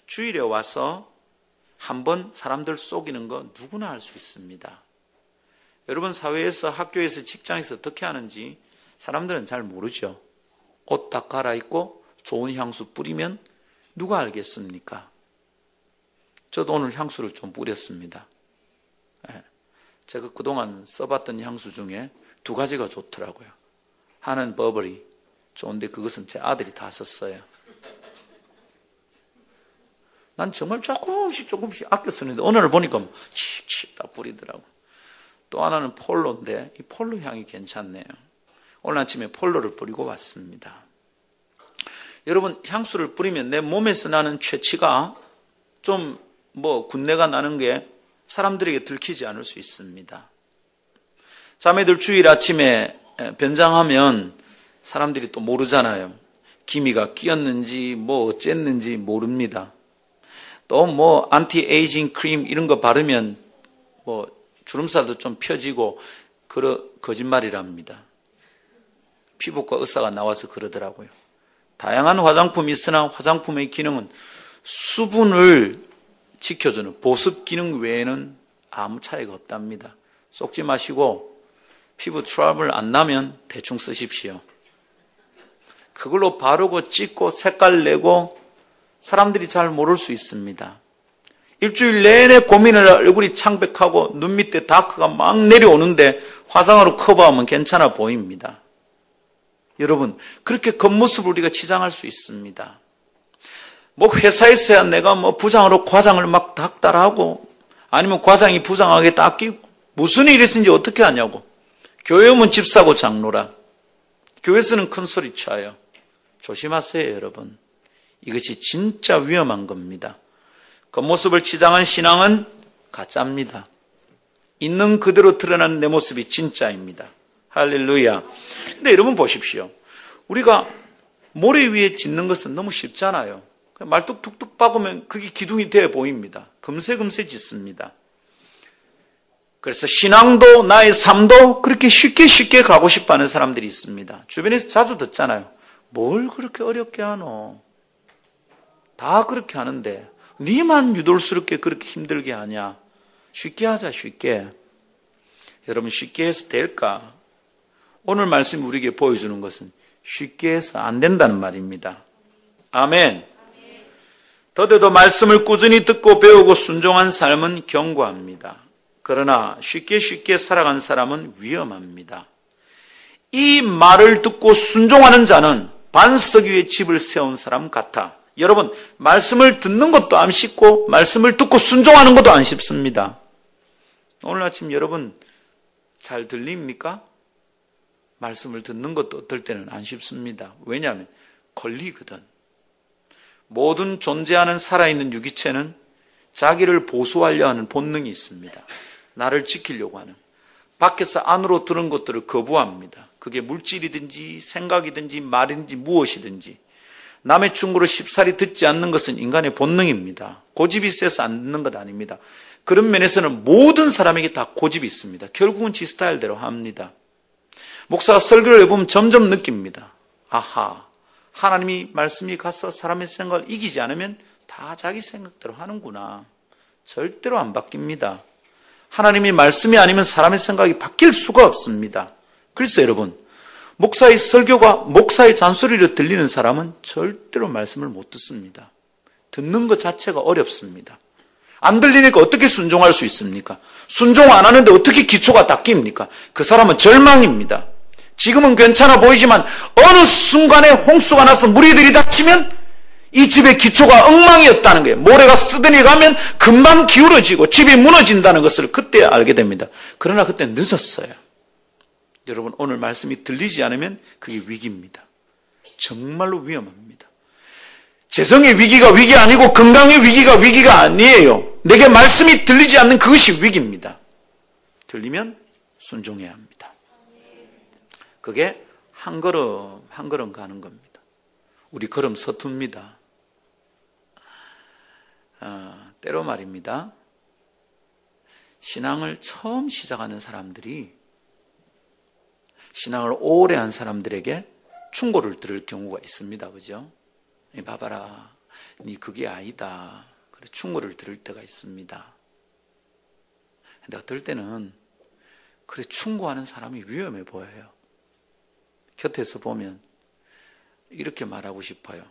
주일에 와서 한번 사람들 속이는 거 누구나 할 수 있습니다. 여러분, 사회에서, 학교에서, 직장에서 어떻게 하는지 사람들은 잘 모르죠. 옷 딱 갈아입고 좋은 향수 뿌리면 누가 알겠습니까? 저도 오늘 향수를 좀 뿌렸습니다. 제가 그동안 써봤던 향수 중에 두 가지가 좋더라고요. 하나는 버버리, 좋은데 그것은 제 아들이 다 썼어요. 난 정말 조금씩 아껴 쓰는데 오늘 보니까 칙칙 다 뿌리더라고요. 또 하나는 폴로인데 이 폴로 향이 괜찮네요. 오늘 아침에 폴로를 뿌리고 왔습니다. 여러분, 향수를 뿌리면 내 몸에서 나는 취취가 좀 군내가 나는 게 사람들에게 들키지 않을 수 있습니다. 자매들 주일 아침에 변장하면 사람들이 또 모르잖아요. 기미가 끼었는지 어쨌는지 모릅니다. 또 안티에이징 크림 이런 거 바르면 주름살도 좀 펴지고 거짓말이랍니다. 피부과 의사가 나와서 그러더라고요. 다양한 화장품이 있으나 화장품의 기능은 수분을 지켜주는 보습 기능 외에는 아무 차이가 없답니다. 속지 마시고 피부 트러블 안 나면 대충 쓰십시오. 그걸로 바르고 찍고 색깔 내고 사람들이 잘 모를 수 있습니다. 일주일 내내 고민을 얼굴이 창백하고 눈 밑에 다크가 막 내려오는데 화장으로 커버하면 괜찮아 보입니다. 여러분, 그렇게 겉모습을 우리가 치장할 수 있습니다. 회사에서야 내가 부장으로 과장을 막 닥달하고 아니면 과장이 부장에게 닦이고 무슨 일이 있는지 어떻게 하냐고. 교회 오면 집사고 장로라. 교회에서는 큰 소리 쳐요. 조심하세요, 여러분. 이것이 진짜 위험한 겁니다. 겉모습을 치장한 신앙은 가짜입니다. 있는 그대로 드러나는 내 모습이 진짜입니다. 할렐루야. 근데 여러분 보십시오. 우리가 모래 위에 짓는 것은 너무 쉽잖아요. 말뚝 툭툭 박으면 그게 기둥이 돼 보입니다. 금세 짓습니다. 그래서 신앙도 나의 삶도 그렇게 쉽게 가고 싶어하는 사람들이 있습니다. 주변에서 자주 듣잖아요. 뭘 그렇게 어렵게 하노? 다 그렇게 하는데 니만 유돌스럽게 그렇게 힘들게 하냐? 쉽게 하자, 쉽게. 여러분, 쉽게 해서 될까? 오늘 말씀이 우리에게 보여주는 것은 쉽게 해서 안 된다는 말입니다. 아멘. 더대도 말씀을 꾸준히 듣고 배우고 순종한 삶은 견고합니다. 그러나 쉽게 살아간 사람은 위험합니다. 이 말을 듣고 순종하는 자는 반석 위에 집을 세운 사람 같아. 여러분, 말씀을 듣는 것도 안 쉽고 말씀을 듣고 순종하는 것도 안 쉽습니다. 오늘 아침 여러분 잘 들립니까? 말씀을 듣는 것도 어떨 때는 안 쉽습니다. 왜냐하면 걸리거든. 모든 존재하는 살아있는 유기체는 자기를 보수하려 하는 본능이 있습니다. 나를 지키려고 하는. 밖에서 안으로 들은 것들을 거부합니다. 그게 물질이든지 생각이든지 말이든지 무엇이든지. 남의 충고를 쉽사리 듣지 않는 것은 인간의 본능입니다. 고집이 세서 안 듣는 것 아닙니다. 그런 면에서는 모든 사람에게 다 고집이 있습니다. 결국은 지 스타일대로 합니다. 목사가 설교를 해보면 점점 느낍니다. 아하, 하나님이 말씀이 가서 사람의 생각을 이기지 않으면 다 자기 생각대로 하는구나. 절대로 안 바뀝니다. 하나님이 말씀이 아니면 사람의 생각이 바뀔 수가 없습니다. 그래서 여러분, 목사의 설교가 목사의 잔소리로 들리는 사람은 절대로 말씀을 못 듣습니다. 듣는 것 자체가 어렵습니다. 안 들리니까 어떻게 순종할 수 있습니까? 순종 안 하는데 어떻게 기초가 닦입니까? 그 사람은 절망입니다. 지금은 괜찮아 보이지만 어느 순간에 홍수가 나서 물이 들이닥치면 이 집의 기초가 엉망이었다는 거예요. 모래가 쓰더니 가면 금방 기울어지고 집이 무너진다는 것을 그때 알게 됩니다. 그러나 그때 늦었어요. 여러분, 오늘 말씀이 들리지 않으면 그게 위기입니다. 정말로 위험합니다. 재성의 위기가 위기 아니고 건강의 위기가 아니에요. 내게 말씀이 들리지 않는 그것이 위기입니다. 들리면 순종해야 합니다. 그게 한 걸음 한 걸음 가는 겁니다. 우리 걸음 서툽니다. 때로 말입니다. 신앙을 처음 시작하는 사람들이 신앙을 오래 한 사람들에게 충고를 들을 경우가 있습니다. 그죠? 봐봐라, 니 그게 아니다. 그래, 충고를 들을 때가 있습니다. 근데 어떨 때는 그래, 충고하는 사람이 위험해 보여요. 곁에서 보면 이렇게 말하고 싶어요.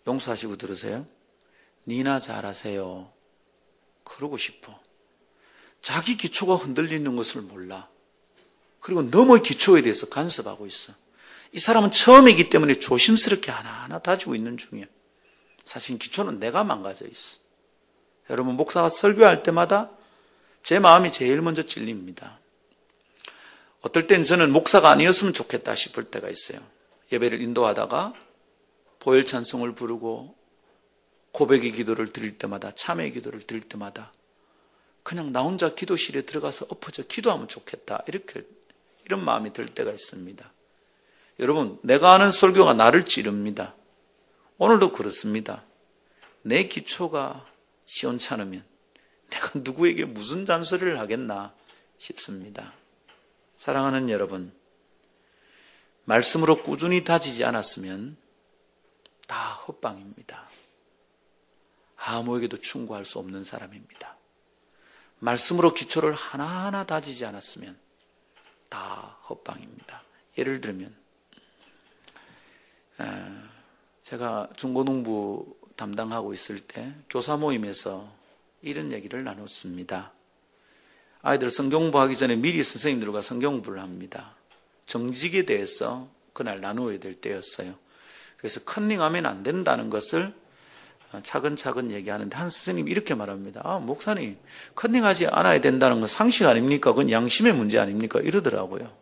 용서하시고 들으세요. 니나 잘하세요. 그러고 싶어. 자기 기초가 흔들리는 것을 몰라. 그리고 너무 기초에 대해서 간섭하고 있어. 이 사람은 처음이기 때문에 조심스럽게 하나하나 다지고 있는 중이야. 사실 기초는 내가 망가져 있어. 여러분, 목사가 설교할 때마다 제 마음이 제일 먼저 찔립니다. 어떨 땐 저는 목사가 아니었으면 좋겠다 싶을 때가 있어요. 예배를 인도하다가 보혈 찬송을 부르고 고백의 기도를 드릴 때마다, 참회의 기도를 드릴 때마다 그냥 나 혼자 기도실에 들어가서 엎어져 기도하면 좋겠다, 이런 마음이 들 때가 있습니다. 여러분, 내가 하는 설교가 나를 찌릅니다. 오늘도 그렇습니다. 내 기초가 시원찮으면 내가 누구에게 무슨 잔소리를 하겠나 싶습니다. 사랑하는 여러분, 말씀으로 꾸준히 다지지 않았으면 다 헛방입니다. 아무에게도 충고할 수 없는 사람입니다. 말씀으로 기초를 하나하나 다지지 않았으면 다 헛방입니다. 예를 들면 제가 중고등부 담당하고 있을 때 교사 모임에서 이런 얘기를 나눴습니다. 아이들 성경 공부하기 전에 미리 선생님들과 성경 공부를 합니다. 정직에 대해서 그날 나누어야 될 때였어요. 그래서 컨닝하면 안 된다는 것을 차근차근 얘기하는데 한 선생님이 이렇게 말합니다. 목사님, 컨닝하지 않아야 된다는 건 상식 아닙니까? 그건 양심의 문제 아닙니까? 이러더라고요.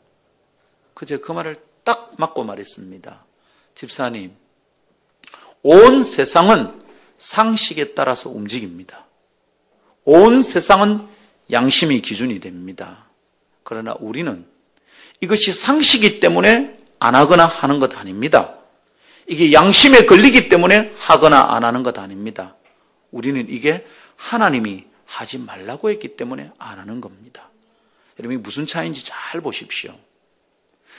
제가 그 말을 딱 맞고 말했습니다. 집사님, 온 세상은 상식에 따라서 움직입니다. 온 세상은 양심이 기준이 됩니다. 그러나 우리는 이것이 상식이기 때문에 안 하거나 하는 것 아닙니다. 이게 양심에 걸리기 때문에 하거나 안 하는 것 아닙니다. 우리는 이게 하나님이 하지 말라고 했기 때문에 안 하는 겁니다. 여러분이 무슨 차이인지 잘 보십시오.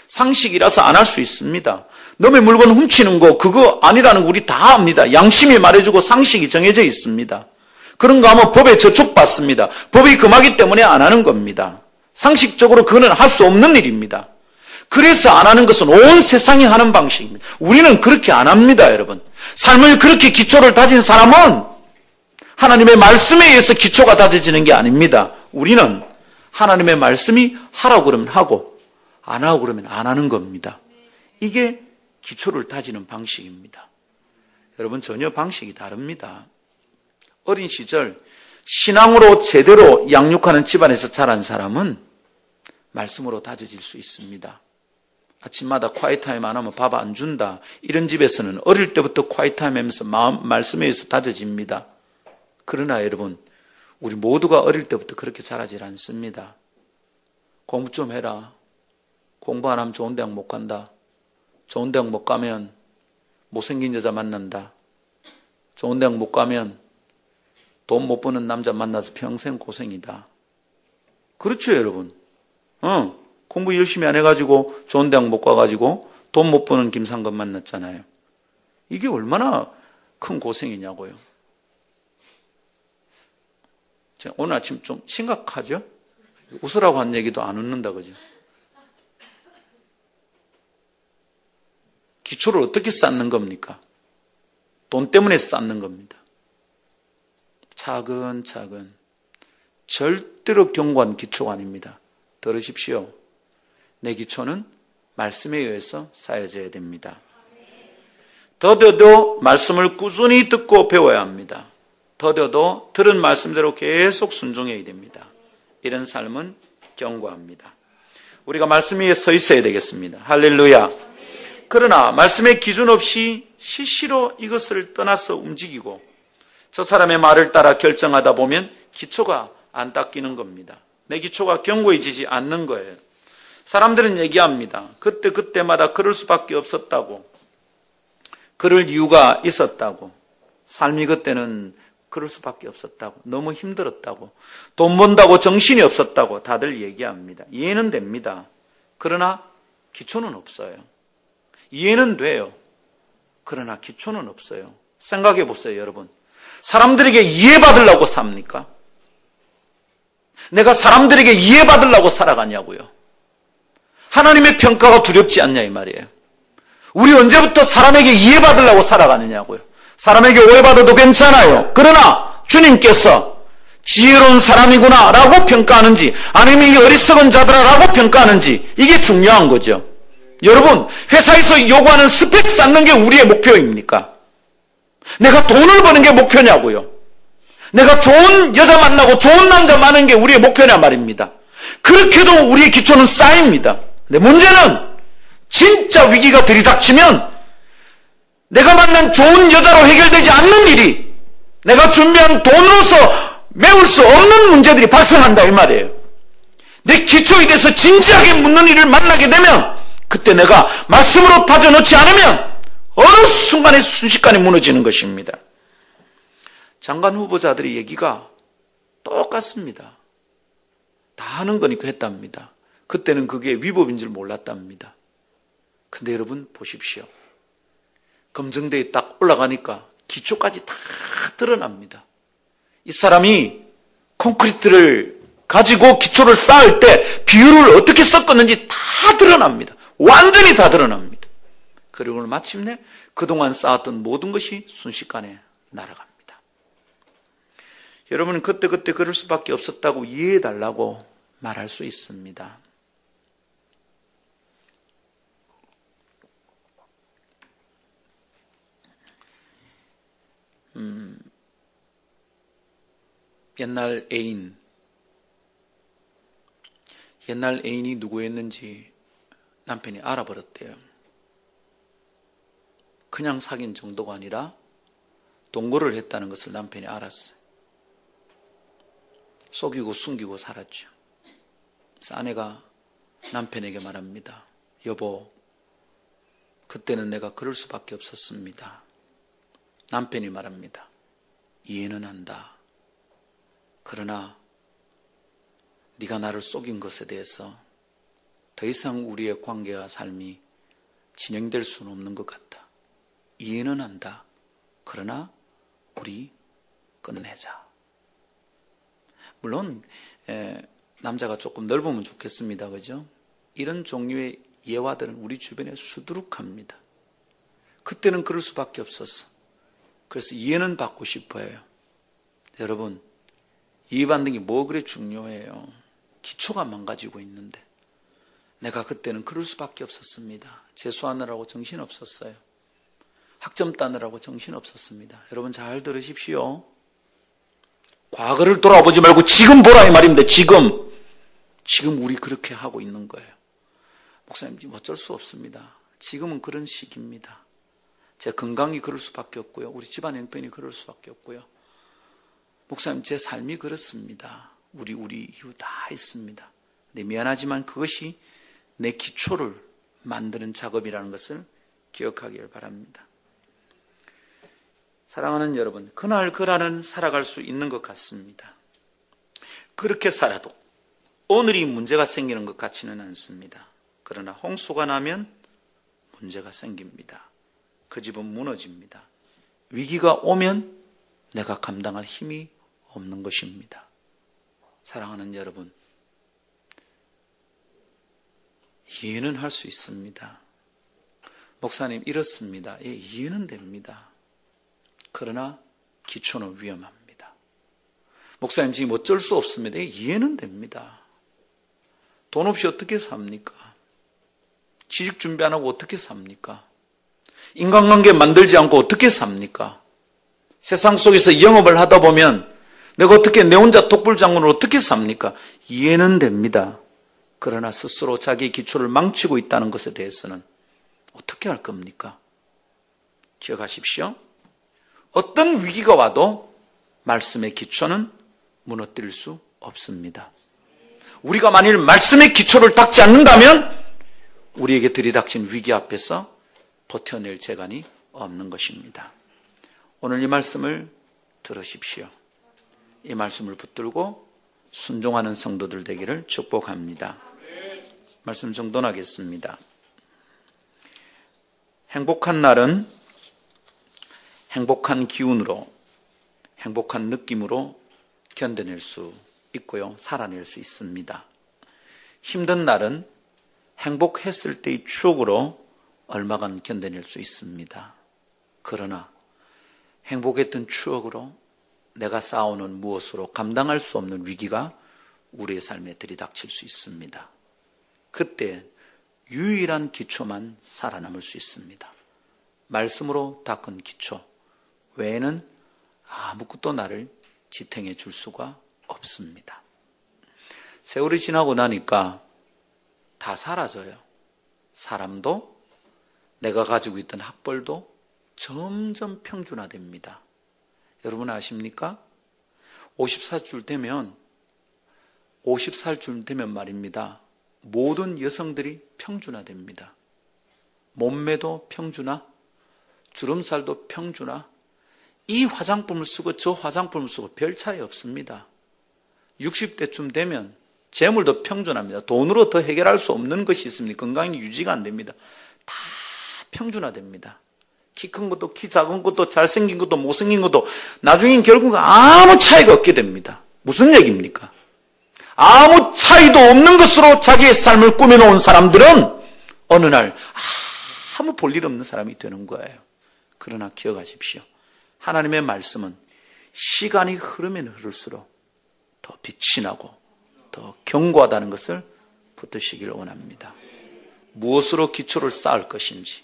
상식이라서 안 할 수 있습니다. 남의 물건 훔치는 거 그거 아니라는 거 우리 다 압니다. 양심이 말해주고 상식이 정해져 있습니다. 그런 거 하면 법에 저촉받습니다. 법이 금하기 때문에 안 하는 겁니다. 상식적으로 그거는 할 수 없는 일입니다. 그래서 안 하는 것은 온 세상이 하는 방식입니다. 우리는 그렇게 안 합니다, 여러분. 삶을 그렇게 기초를 다진 사람은 하나님의 말씀에 의해서 기초가 다져지는 게 아닙니다. 우리는 하나님의 말씀이 하라고 그러면 하고 안 하고 그러면 안 하는 겁니다. 이게 기초를 다지는 방식입니다. 여러분, 전혀 방식이 다릅니다. 어린 시절 신앙으로 제대로 양육하는 집안에서 자란 사람은 말씀으로 다져질 수 있습니다. 아침마다 콰이타임 안 하면 밥 안 준다. 이런 집에서는 어릴 때부터 콰이타임 하면서 말씀에 의해서 다져집니다. 그러나 여러분, 우리 모두가 어릴 때부터 그렇게 자라질 않습니다. 공부 좀 해라. 공부 안 하면 좋은 대학 못 간다. 좋은 대학 못 가면 못생긴 여자 만난다. 좋은 대학 못 가면 돈 못 버는 남자 만나서 평생 고생이다. 그렇죠, 여러분? 공부 열심히 안 해가지고 좋은 대학 못 가가지고 돈 못 버는 김상건 만났잖아요. 이게 얼마나 큰 고생이냐고요. 제가 오늘 아침 좀 심각하죠? 웃으라고 한 얘기도 안 웃는다, 그죠? 기초를 어떻게 쌓는 겁니까? 돈 때문에 쌓는 겁니다. 차근차근. 절대로 견고한 기초가 아닙니다. 들으십시오. 내 기초는 말씀에 의해서 쌓여져야 됩니다. 더뎌도 말씀을 꾸준히 듣고 배워야 합니다. 더뎌도 들은 말씀대로 계속 순종해야 됩니다. 이런 삶은 견고합니다. 우리가 말씀 위에 서 있어야 되겠습니다. 할렐루야. 그러나 말씀의 기준 없이 시시로 이것을 떠나서 움직이고 저 사람의 말을 따라 결정하다 보면 기초가 안 닦이는 겁니다. 내 기초가 견고해지지 않는 거예요. 사람들은 얘기합니다. 그때마다 그럴 수밖에 없었다고. 그럴 이유가 있었다고. 삶이 그때는 그럴 수밖에 없었다고. 너무 힘들었다고. 돈 번다고 정신이 없었다고 다들 얘기합니다. 이해는 됩니다. 그러나 기초는 없어요. 이해는 돼요. 그러나 기초는 없어요. 생각해 보세요, 여러분. 사람들에게 이해받으려고 삽니까? 내가 사람들에게 이해받으려고 살아가냐고요. 하나님의 평가가 두렵지 않냐 이 말이에요. 우리 언제부터 사람에게 이해받으려고 살아가느냐고요. 사람에게 오해받아도 괜찮아요. 그러나 주님께서 지혜로운 사람이구나 라고 평가하는지 아니면 이 어리석은 자들아라고 평가하는지 이게 중요한 거죠. 여러분, 회사에서 요구하는 스펙 쌓는 게 우리의 목표입니까? 내가 돈을 버는 게 목표냐고요. 내가 좋은 여자 만나고 좋은 남자 만나는 게 우리의 목표냐 말입니다. 그렇게도 우리의 기초는 쌓입니다. 근데 문제는 진짜 위기가 들이닥치면 내가 만난 좋은 여자로 해결되지 않는 일이 내가 준비한 돈으로서 메울 수 없는 문제들이 발생한다 이 말이에요. 내 기초에 대해서 진지하게 묻는 일을 만나게 되면 그때 내가 말씀으로 다져놓지 않으면 어느 순간에 순식간에 무너지는 것입니다. 장관 후보자들의 얘기가 똑같습니다. 다 하는 거니까 했답니다. 그때는 그게 위법인 줄 몰랐답니다. 근데 여러분 보십시오. 검증대에 딱 올라가니까 기초까지 다 드러납니다. 이 사람이 콘크리트를 가지고 기초를 쌓을 때 비율을 어떻게 섞었는지 다 드러납니다. 완전히 다 드러납니다. 그리고 마침내 그동안 쌓았던 모든 것이 순식간에 날아갑니다. 여러분은 그때 그럴 수밖에 없었다고 이해해달라고 말할 수 있습니다. 옛날 애인이 누구였는지 남편이 알아버렸대요. 그냥 사귄 정도가 아니라 동거를 했다는 것을 남편이 알았어요. 속이고 숨기고 살았죠. 그래서 아내가 남편에게 말합니다. 여보, 그때는 내가 그럴 수밖에 없었습니다. 남편이 말합니다. 이해는 한다. 그러나 네가 나를 속인 것에 대해서 더 이상 우리의 관계와 삶이 진행될 수는 없는 것 같다. 이해는 한다. 그러나 우리 끝내자. 물론 남자가 조금 넓으면 좋겠습니다. 그죠? 이런 종류의 예화들은 우리 주변에 수두룩합니다. 그때는 그럴 수밖에 없었어. 그래서 이해는 받고 싶어요. 여러분, 이해받는 게 뭐 그래 중요해요. 기초가 망가지고 있는데 내가 그때는 그럴 수밖에 없었습니다. 재수하느라고 정신없었어요. 학점 따느라고 정신없었습니다. 여러분 잘 들으십시오. 과거를 돌아보지 말고 지금 보라 이 말입니다. 지금 우리 그렇게 하고 있는 거예요. 목사님, 지금 어쩔 수 없습니다. 지금은 그런 시기입니다. 제 건강이 그럴 수밖에 없고요. 우리 집안 형편이 그럴 수밖에 없고요. 목사님, 제 삶이 그렇습니다. 우리 이유 다 있습니다. 근데 미안하지만 그것이 내 기초를 만드는 작업이라는 것을 기억하길 바랍니다. 사랑하는 여러분, 그날은 살아갈 수 있는 것 같습니다. 그렇게 살아도 오늘이 문제가 생기는 것 같지는 않습니다. 그러나 홍수가 나면 문제가 생깁니다. 그 집은 무너집니다. 위기가 오면 내가 감당할 힘이 없는 것입니다. 사랑하는 여러분, 이해는 할 수 있습니다. 목사님, 이렇습니다. 예, 이해는 됩니다. 그러나 기초는 위험합니다. 목사님, 지금 어쩔 수 없습니다. 예, 이해는 됩니다. 돈 없이 어떻게 삽니까? 취직 준비 안 하고 어떻게 삽니까? 인간관계 만들지 않고 어떻게 삽니까? 세상 속에서 영업을 하다 보면 내가 어떻게 내 혼자 독불장군으로 어떻게 삽니까? 이해는 됩니다. 그러나 스스로 자기 기초를 망치고 있다는 것에 대해서는 어떻게 할 겁니까? 기억하십시오. 어떤 위기가 와도 말씀의 기초는 무너뜨릴 수 없습니다. 우리가 만일 말씀의 기초를 닦지 않는다면 우리에게 들이닥친 위기 앞에서 버텨낼 재간이 없는 것입니다. 오늘 이 말씀을 들으십시오. 이 말씀을 붙들고 순종하는 성도들 되기를 축복합니다. 말씀 정돈하겠습니다. 행복한 날은 행복한 기운으로, 행복한 느낌으로 견뎌낼 수 있고요, 살아낼 수 있습니다. 힘든 날은 행복했을 때의 추억으로 얼마간 견뎌낼 수 있습니다. 그러나 행복했던 추억으로 내가 쌓아오는 무엇으로 감당할 수 없는 위기가 우리의 삶에 들이닥칠 수 있습니다. 그때 유일한 기초만 살아남을 수 있습니다. 말씀으로 닦은 기초 외에는 아무것도 나를 지탱해 줄 수가 없습니다. 세월이 지나고 나니까 다 사라져요. 사람도, 내가 가지고 있던 학벌도 점점 평준화됩니다. 여러분 아십니까? 50살쯤 되면 말입니다. 모든 여성들이 평준화됩니다. 몸매도 평준화, 주름살도 평준화, 이 화장품을 쓰고 저 화장품을 쓰고 별 차이 없습니다. 60대쯤 되면 재물도 평준합니다. 돈으로 더 해결할 수 없는 것이 있습니다. 건강이 유지가 안 됩니다. 다 평준화됩니다. 키 큰 것도 키 작은 것도 잘생긴 것도 못생긴 것도 나중엔 결국 아무 차이가 없게 됩니다. 무슨 얘기입니까? 아무 차이도 없는 것으로 자기의 삶을 꾸며놓은 사람들은 어느 날 아무 볼일 없는 사람이 되는 거예요. 그러나 기억하십시오. 하나님의 말씀은 시간이 흐르면 흐를수록 더 빛이 나고 더 견고하다는 것을 붙드시기를 원합니다. 무엇으로 기초를 쌓을 것인지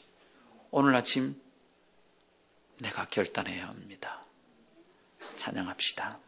오늘 아침 내가 결단해야 합니다. 찬양합시다.